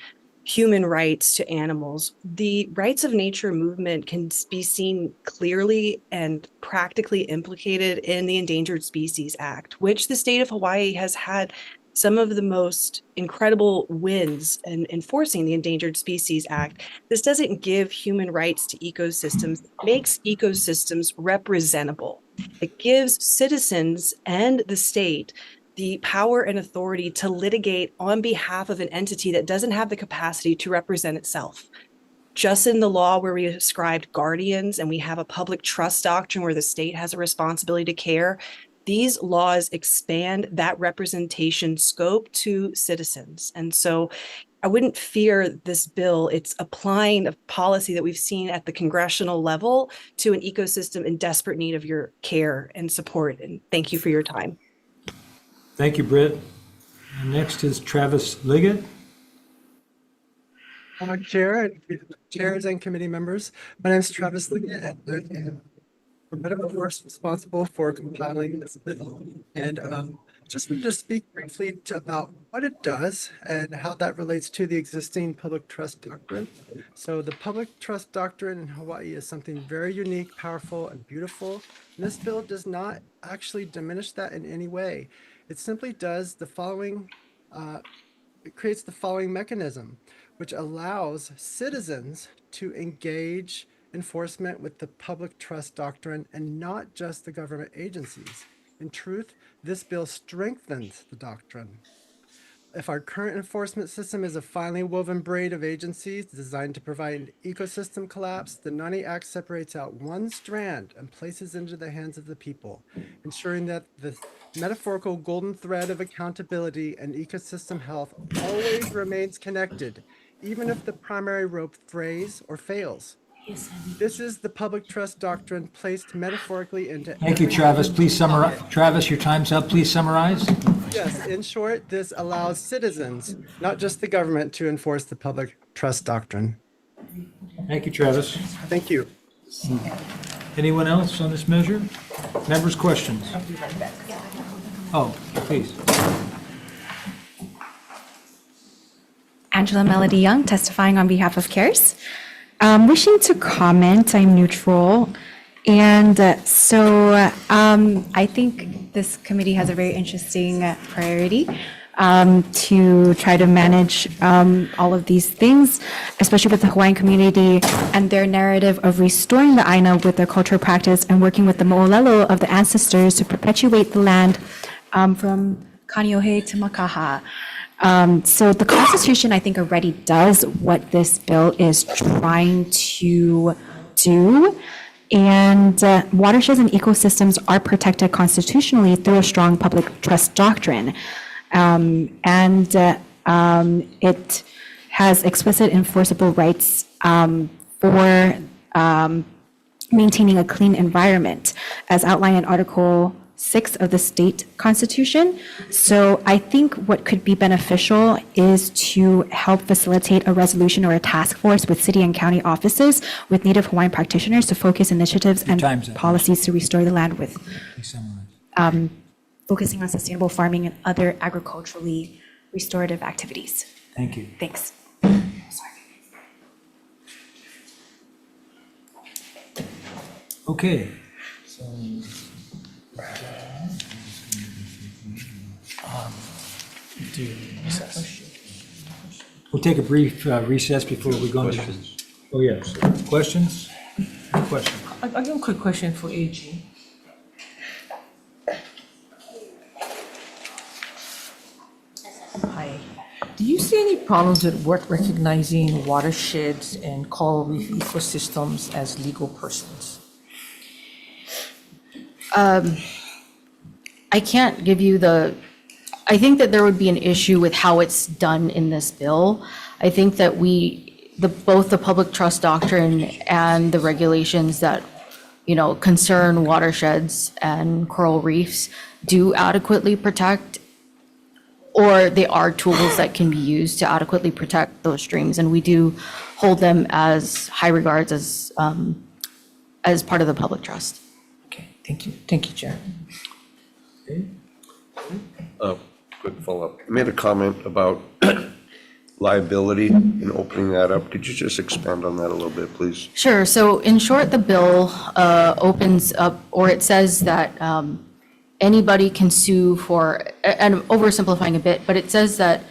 human rights to animals. The rights of nature movement can be seen clearly and practically implicated in the Endangered Species Act, which the state of Hawaii has had some of the most incredible wins in enforcing the Endangered Species Act. This doesn't give human rights to ecosystems, it makes ecosystems representable. It gives citizens and the state the power and authority to litigate on behalf of an entity that doesn't have the capacity to represent itself. Just in the law where we ascribed guardians and we have a public trust doctrine where the state has a responsibility to care, these laws expand that representation scope to citizens. And so I wouldn't fear this bill. It's applying a policy that we've seen at the congressional level to an ecosystem in desperate need of your care and support. And thank you for your time. Thank you, Britt. And next is Travis Liggett. Chairs and committee members. My name is Travis Liggett. I'm medical force responsible for compiling this bill. And just wanted to speak briefly about what it does and how that relates to the existing public trust doctrine. So the public trust doctrine in Hawaii is something very unique, powerful, and beautiful. And this bill does not actually diminish that in any way. It simply does the following, it creates the following mechanism, which allows citizens to engage enforcement with the public trust doctrine and not just the government agencies. In truth, this bill strengthens the doctrine. if our current enforcement system is a finely woven braid of agencies designed to provide an ecosystem collapse, the NANI Act separates out one strand and places into the hands of the people, ensuring that the metaphorical golden thread of accountability and ecosystem health always remains connected, even if the primary rope frays or fails. This is the public trust doctrine placed metaphorically into. Thank you, Travis. Please summarize. Travis, your time's up. Please summarize. Yes, in short, this allows citizens, not just the government, to enforce the public trust doctrine. Thank you, Travis. Thank you. Anyone else on this measure? Members' questions? Oh, please. Angela Melody Young, testifying on behalf of CARES. Wishing to comment, I'm neutral. And I think this committee has a very interesting priority to try to manage all of these things, especially with the Hawaiian community and their narrative of restoring the aina with their cultural practice and working with the mo'olelo of the ancestors to perpetuate the land from Kaneohe to Makaha. So the Constitution, I think, already does what this bill is trying to do. And watersheds and ecosystems are protected constitutionally through a strong public trust doctrine. It has explicit enforceable rights for maintaining a clean environment, as outlined in Article 6 of the state constitution. So I think what could be beneficial is to help facilitate a resolution or a task force with city and county offices with Native Hawaiian practitioners to focus initiatives and policies to restore the land with focusing on sustainable farming and other agriculturally restorative activities. Thank you. Thanks. Okay. We'll take a brief recess before we go into. Oh, yes. Questions? Questions? I got a quick question for AG. Hi. Do you see any problems with work recognizing watersheds and coral reef ecosystems as legal persons? I can't give you I think that there would be an issue with how it's done in this bill. I think that both the public trust doctrine and the regulations that, concern watersheds and coral reefs do adequately protect, or they are tools that can be used to adequately protect those streams. And we do hold them as high regards as part of the public trust. Okay, thank you. Thank you, Chair. Quick follow-up. You made a comment about liability and opening that up. Could you just expand on that a little bit, please? Sure. So in short, the bill opens up, or it says that anybody can sue for, and I'm oversimplifying a bit, but it says that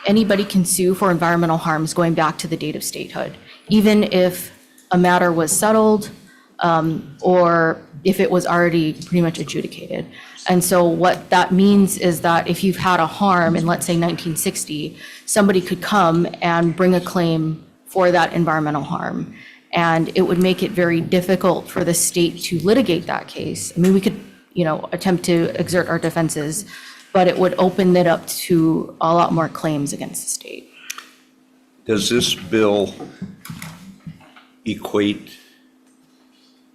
anybody can sue for environmental harms going back to the date of statehood, even if a matter was settled or if it was already pretty much adjudicated. And so what that means is that if you've had a harm in, let's say, 1960, somebody could come and bring a claim for that environmental harm. And it would make it very difficult for the state to litigate that case. I mean, we could, attempt to exert our defenses, but it would open it up to a lot more claims against the state. Does this bill equate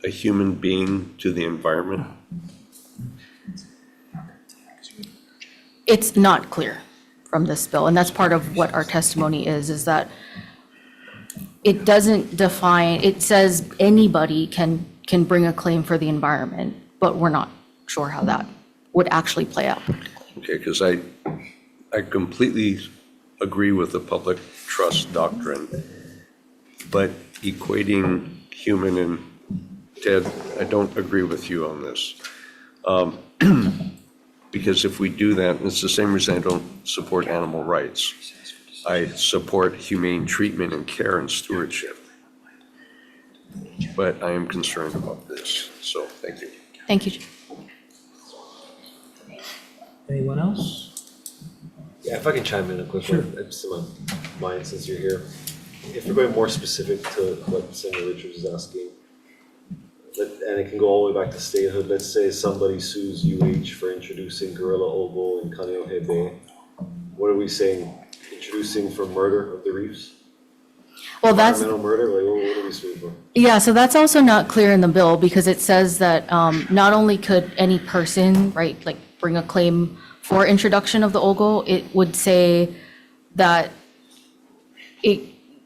a human being to the environment? It's not clear from this bill, and that's part of what our testimony is that it doesn't define, it says anybody can bring a claim for the environment, but we're not sure how that would actually play out. Okay, because I completely agree with the public trust doctrine, but equating human and dead, I don't agree with you on this. Because if we do that, and it's the same reason I don't support animal rights. I support humane treatment and care and stewardship. But I am concerned about this, so thank you. Thank you. Anyone else? Yeah, if I can chime in a quick one, just in my mind since you're here. If we're going more specific to what Senator Richards is asking, and it can go all the way back to statehood, let's say somebody sues UH for introducing gorilla ogo in Kaneohe Bay. What are we saying? Introducing for murder of the reefs? Well, that's, Environmental murder? Like, what are we suing for? yeah, so that's also not clear in the bill because it says that not only could any person, right, like bring a claim for introduction of the ogo, it would say that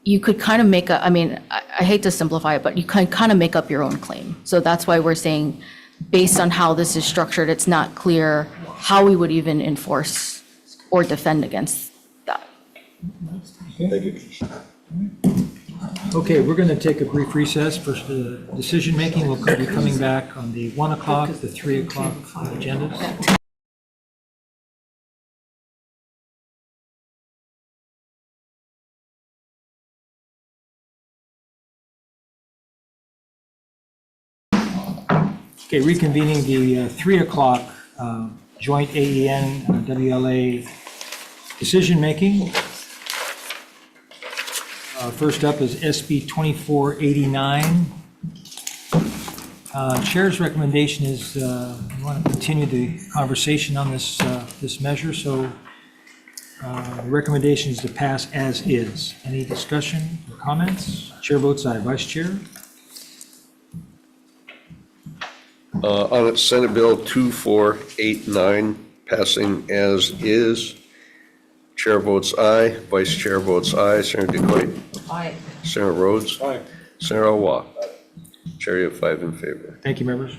you could kind of make a, I mean, I hate to simplify it, but you can kind of make up your own claim. So that's why we're saying, based on how this is structured, it's not clear how we would even enforce or defend against that. Thank you. Okay, we're going to take a brief recess for decision-making. We'll be coming back on the 1 o'clock, the 3 o'clock agendas. Okay, reconvening the 3 o'clock joint AEN-WLA decision-making. First up is SB 2489. Chair's recommendation is we want to continue the conversation on this measure, so the recommendation is to pass as is. Any discussion or comments? Chair votes aye. Vice Chair? On Senate Bill 2489, passing as is. Chair votes aye. Vice Chair votes aye. Senator DeCoite? Aye. Senator Rhodes? Aye. Senator Awa? Chair, you have 5 in favor. Thank you, members.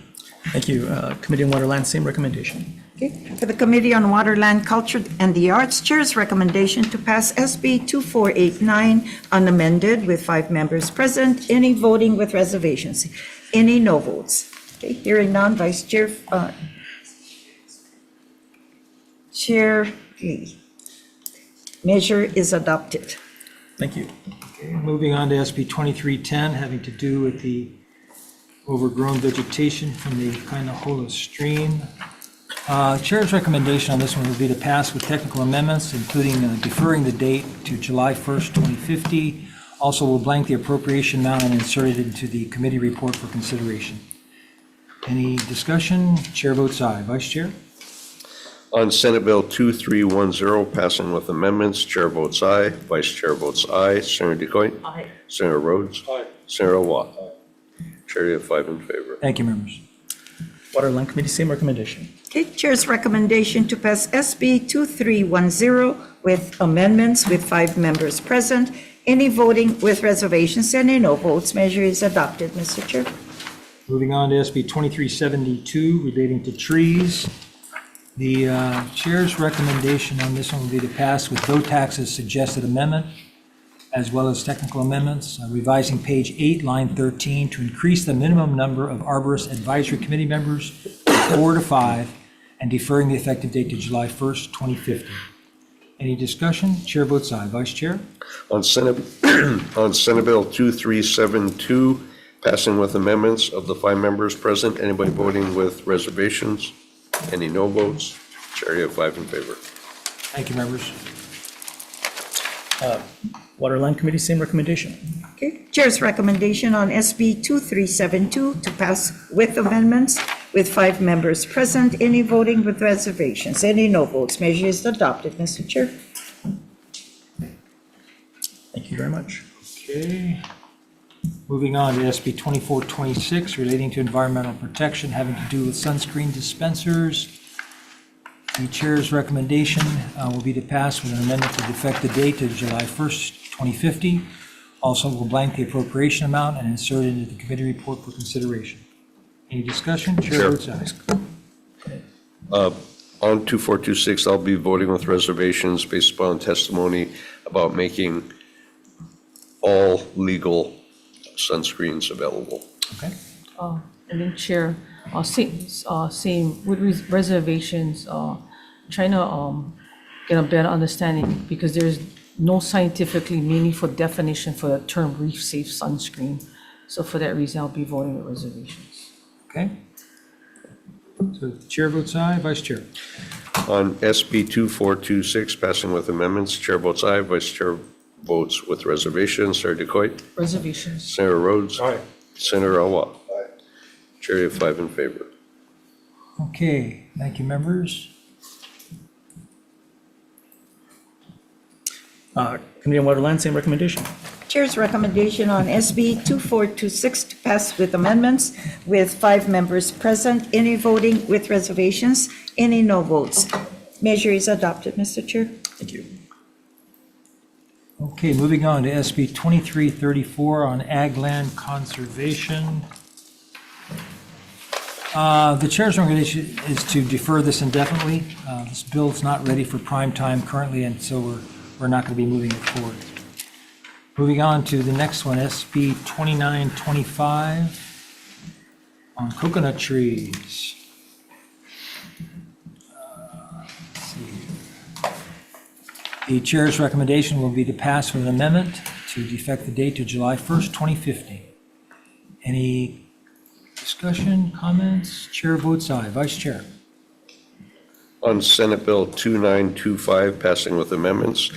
Thank you. Committee on Waterland, same recommendation. Okay. For the Committee on Waterland, Culture, and the Arts, Chair's recommendation to pass SB 2489 unamended with 5 members present. Any voting with reservations? Any no votes? Okay. Hearing none, Vice Chair, Chair Lee. Measure is adopted. Thank you. Okay, moving on to SB 2310, having to do with the overgrown vegetation from the Kainahola stream. Chair's recommendation on this one would be to pass with technical amendments, including deferring the date to July 1st, 2050. Also, will blank the appropriation amount and insert it into the committee report for consideration. Any discussion? Chair votes aye. Vice Chair? On Senate Bill 2310, passing with amendments, Chair votes aye. Vice Chair votes aye. Senator DeCoite? Aye. Senator Rhodes? Aye. Senator Awa? Chair, you have 5 in favor. Thank you, members. Waterland Committee, same recommendation. Okay. Chair's recommendation to pass SB 2310 with amendments with 5 members present. Any voting with reservations? Any no votes? Measure is adopted, Mr. Chair. Moving on to SB 2372 relating to trees. The chair's recommendation on this one will be to pass with VOTAX's suggested amendment, as well as technical amendments, revising page 8, line 13, to increase the minimum number of arborist advisory committee members from 4 to 5, and deferring the effective date to July 1st, 2050. Any discussion? Chair votes aye. Vice Chair? On Senate Bill 2372, passing with amendments of the 5 members present. Anybody voting with reservations? Any no votes? Chair, you have 5 in favor. Thank you, members. Waterland Committee, same recommendation. Okay. Chair's recommendation on SB 2372 to pass with amendments with 5 members present. Any voting with reservations? Any no votes? Measure is adopted, Mr. Chair. Thank you very much. Okay. Moving on to SB 2426 relating to environmental protection, having to do with sunscreen dispensers. The chair's recommendation will be to pass with an amendment to defect the date to July 1st, 2050. Also will blank the appropriation amount and insert it into the committee report for consideration. Any discussion? Chair votes aye. On 2426, I'll be voting with reservations based upon testimony about making all legal sunscreens available. Okay. And then Chair, same with reservations, trying to get a better understanding because there's no scientifically meaningful definition for the term reef-safe sunscreen. So for that reason, I'll be voting with reservations. Okay. So Chair votes aye. Vice Chair? On SB 2426, passing with amendments, Chair votes aye, Vice Chair votes with reservations. Senator Decoit? Reservations. Senator Rhodes? Aye. Senator Awa? Aye. Chair, you have 5 in favor. Okay, thank you, members. Committee on Water, Land, same recommendation. Chair's recommendation on SB 2426 to pass with amendments with 5 members present, any voting with reservations, any no votes. Measure is adopted, Mr. Chair. Thank you. Okay, moving on to SB 2334 on ag land conservation. The chair's recommendation is to defer this indefinitely. This bill's not ready for prime time currently, and so we're not going to be moving it forward. Moving on to the next one, SB 2925 on coconut trees. Let's see here. The chair's recommendation will be to pass with an amendment to defect the date to July 1st, 2050. Any discussion, comments? Chair votes aye. Vice Chair? On Senate Bill 2925, passing with amendments,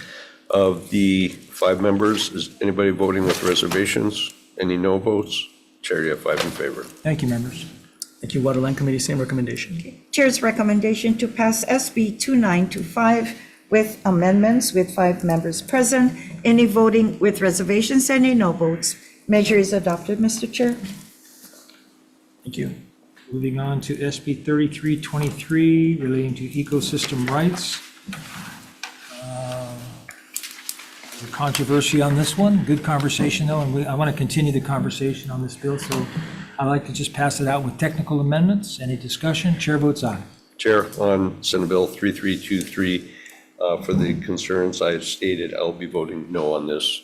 of the 5 members, is anybody voting with reservations? Any no votes? Chair, you have 5 in favor. Thank you, members. Thank you. Water, Land Committee, same recommendation. Chair's recommendation to pass SB 2925 with amendments with 5 members present, any voting with reservations, any no votes. Measure is adopted, Mr. Chair. Thank you. Moving on to SB 3323 relating to ecosystem rights. There's a controversy on this one. Good conversation, though, and I want to continue the conversation on this bill, so I'd like to just pass it out with technical amendments. Any discussion? Chair votes aye. Chair, on Senate Bill 3323, for the concerns I have stated, I'll be voting no on this.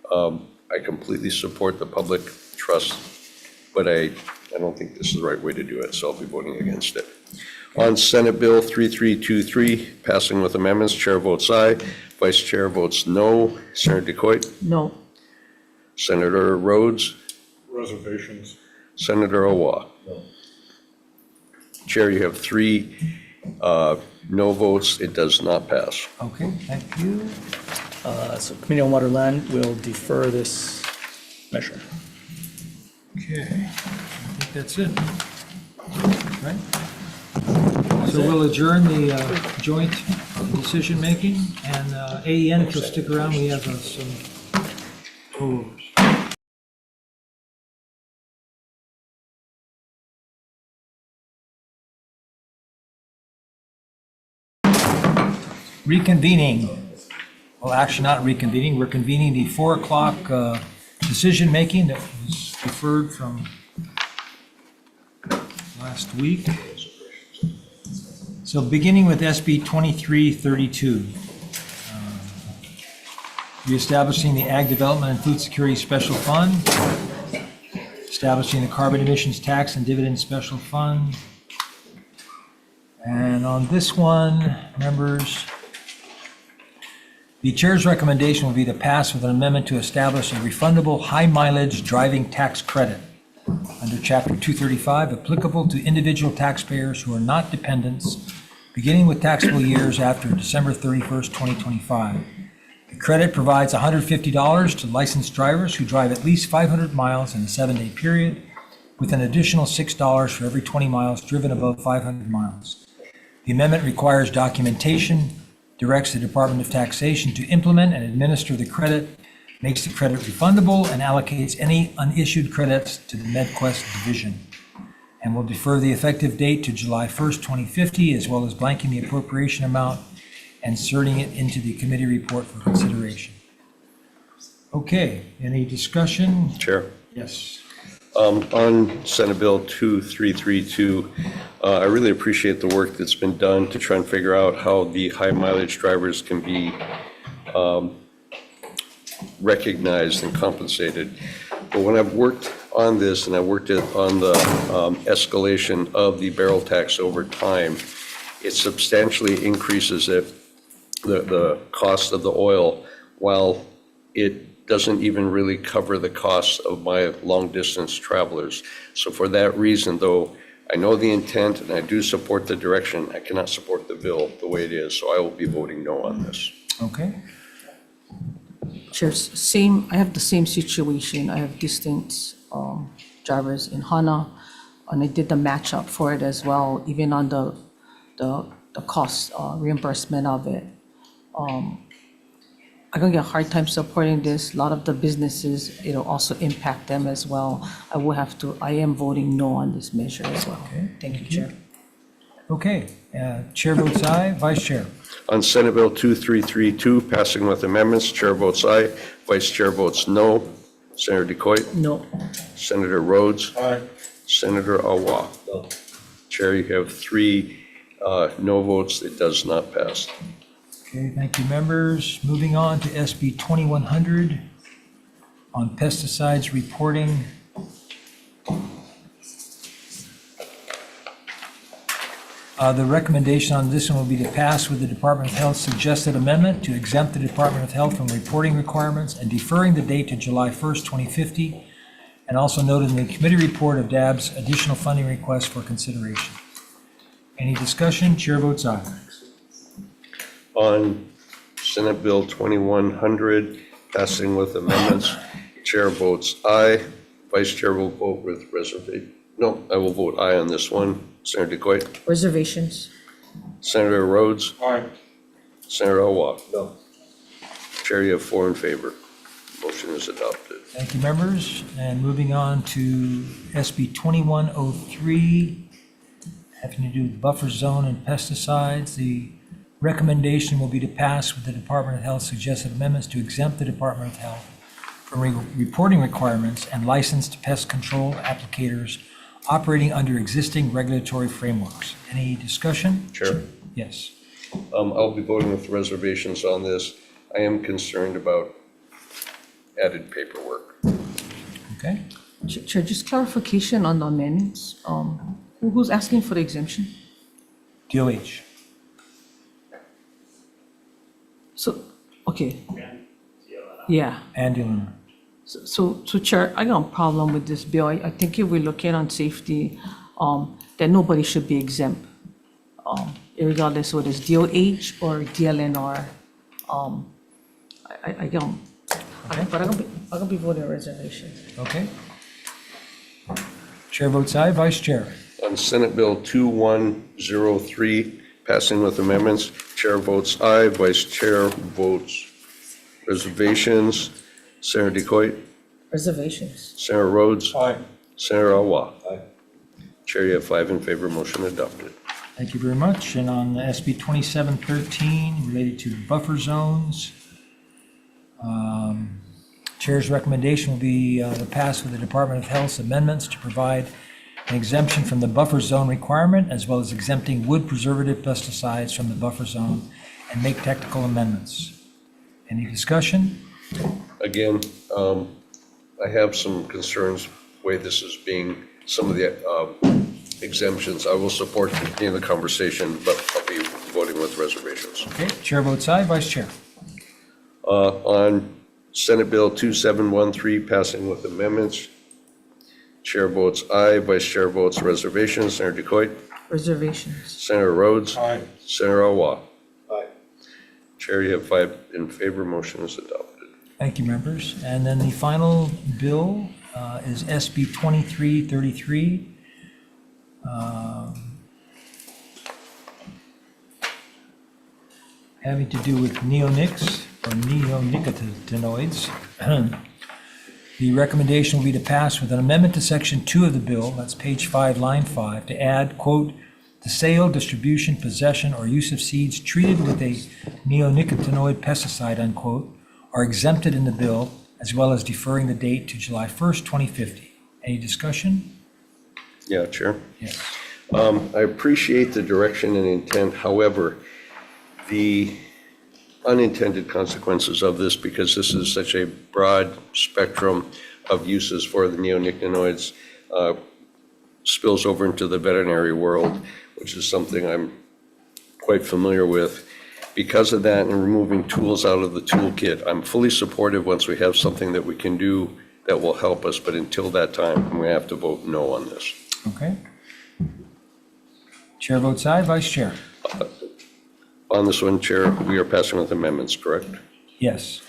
I completely support the public trust, but I don't think this is the right way to do it, so I'll be voting against it. On Senate Bill 3323, passing with amendments, Chair votes aye. Vice Chair votes no. Senator Decoit? No. Senator Rhodes? Reservations. Senator Awa? No. Chair, you have 3 no votes. It does not pass. Okay, thank you. So Committee on Water, Land will defer this measure. Okay, I think that's it. Right? So we'll adjourn the joint decision-making, and AEN, if you'll stick around, we have some rules. Reconvening. Well, actually not reconvening. We're convening the 4 o'clock decision-making that was deferred from last week. So beginning with SB 2332, reestablishing the Ag Development and Food Security Special Fund, establishing the Carbon Emissions Tax and Dividend Special Fund. And on this one, members, the chair's recommendation will be to pass with an amendment to establish a refundable high-mileage driving tax credit under Chapter 235, applicable to individual taxpayers who are not dependents, beginning with taxable years after December 31st, 2025. The credit provides $150 to licensed drivers who drive at least 500 miles in a 7-day period, with an additional $6 for every 20 miles driven above 500 miles. The amendment requires documentation, directs the Department of Taxation to implement and administer the credit, makes the credit refundable, and allocates any unissued credits to the MedQuest division, and will defer the effective date to July 1st, 2050, as well as blanking the appropriation amount and inserting it into the committee report for consideration. Okay, any discussion? Chair? Yes. On Senate Bill 2332, I really appreciate the work that's been done to try and figure out how the high mileage drivers can be recognized and compensated. But when I've worked on this, and I worked on the escalation of the barrel tax over time, it substantially increases the cost of the oil, while it doesn't even really cover the costs of my long distance travelers. So for that reason, though, I know the intent and I do support the direction. I cannot support the bill the way it is, so I will be voting no on this. Okay. Chair, I have the same situation. I have distance drivers in Hana, and I did the match up for it as well, even on the cost reimbursement of it. I'm gonna get a hard time supporting this. A lot of the businesses, it'll also impact them as well. I am voting no on this measure as well. Okay. Thank you, Chair. Okay, Chair votes aye. Vice Chair? On Senate Bill 2332, passing with amendments, Chair votes aye, Vice Chair votes no. Senator DeCoit? No. Senator Rhodes? Aye. Senator Awa? No. Chair, you have 3 no votes. It does not pass. Okay, thank you, members. Moving on to SB 2100 on pesticides reporting. The recommendation on this one will be to pass with the Department of Health's suggested amendment to exempt the Department of Health from reporting requirements and deferring the date to July 1st, 2050, and also noted in the committee report of DAB's additional funding request for consideration. Any discussion? Chair votes aye. On Senate Bill 2100, passing with amendments, Chair votes aye. Vice Chair will vote with reservation. No, I will vote aye on this one. Senator DeCoit? Reservations. Senator Rhodes? Aye. Senator Awa? No. Chair, you have 4 in favor. Motion is adopted. Thank you, members. And moving on to SB 2103, having to do with buffer zone and pesticides. The recommendation will be to pass with the Department of Health suggested amendments to exempt the Department of Health from reporting requirements and licensed pest control applicators operating under existing regulatory frameworks. Any discussion? Chair? Yes. I'll be voting with reservations on this. I am concerned about added paperwork. Okay. Chair, just clarification on the amendments. Who's asking for the exemption? DOH. So, okay. Yeah. And DLNR. So Chair, I got a problem with this bill. I think if we look at on safety, that nobody should be exempt, regardless whether it's DOH or DLNR. But I'm gonna be voting a reservation. Okay. Chair votes aye. Vice Chair? On Senate Bill 2103, passing with amendments, Chair votes aye. Vice Chair votes reservations. Senator DeCoit? Reservations. Senator Rhodes? Aye. Senator Awa? Aye. Chair, you have 5 in favor. Motion adopted. Thank you very much. And on SB 2713, related to buffer zones, Chair's recommendation will be to pass with the Department of Health's amendments to provide an exemption from the buffer zone requirement, as well as exempting wood preservative pesticides from the buffer zone, and make technical amendments. Any discussion? Again, I have some concerns the way this is being, some of the exemptions. I will support continuing the conversation, but I'll be voting with reservations. Okay, Chair votes aye. Vice Chair? On Senate Bill 2713, passing with amendments, Chair votes aye. Vice Chair votes reservations. Senator DeCoit? Reservations. Senator Rhodes? Aye. Senator Awa? Aye. Chair, you have 5 in favor. Motion is adopted. Thank you, members. And then the final bill is SB 2333. Having to do with neonics or neonicotinoids. The recommendation will be to pass with an amendment to Section 2 of the bill, that's page 5, line 5, to add, quote, "The sale, distribution, possession, or use of seeds treated with a neonicotinoid pesticide," unquote, are exempted in the bill, as well as deferring the date to July 1st, 2050. Any discussion? Yeah, Chair. Yes. I appreciate the direction and intent. However, the unintended consequences of this, because this is such a broad spectrum of uses for the neonicotinoids, spills over into the veterinary world, which is something I'm quite familiar with. Because of that and removing tools out of the toolkit, I'm fully supportive once we have something that we can do that will help us, but until that time, I'm going to have to vote no on this. Okay. Chair votes aye. Vice Chair? On this one, Chair, we are passing with amendments, correct? Yes.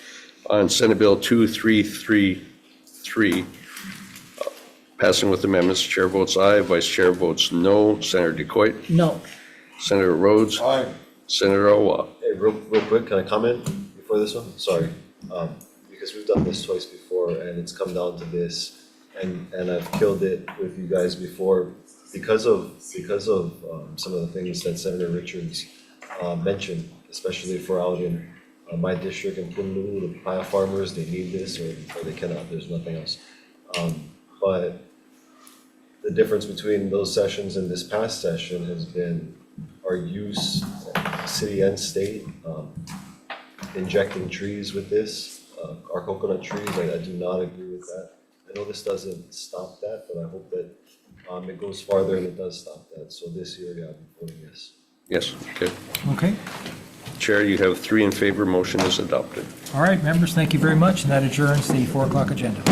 On Senate Bill 2333, passing with amendments, Chair votes aye, Vice Chair votes no. Senator DeCoit? No. Senator Rhodes? Aye. Senator Owa? Hey, real quick, can I comment before this one? Sorry. Because we've done this twice before and it's come down to this, and I've killed it with you guys before because of some of the things that Senator Richards mentioned, especially for out in my district in Punaluu, the papaya farmers, they need this or they cannot, there's nothing else. But the difference between those sessions and this past session has been our use, city and state, injecting trees with this, our coconut trees. I do not agree with that. I know this doesn't stop that, but I hope that it goes farther and it does stop that. So this year, yeah, I'm voting yes. Yes, okay. Okay. Chair, you have 3 in favor. Motion is adopted. All right, members, thank you very much, and that adjourns the 4 o'clock agenda.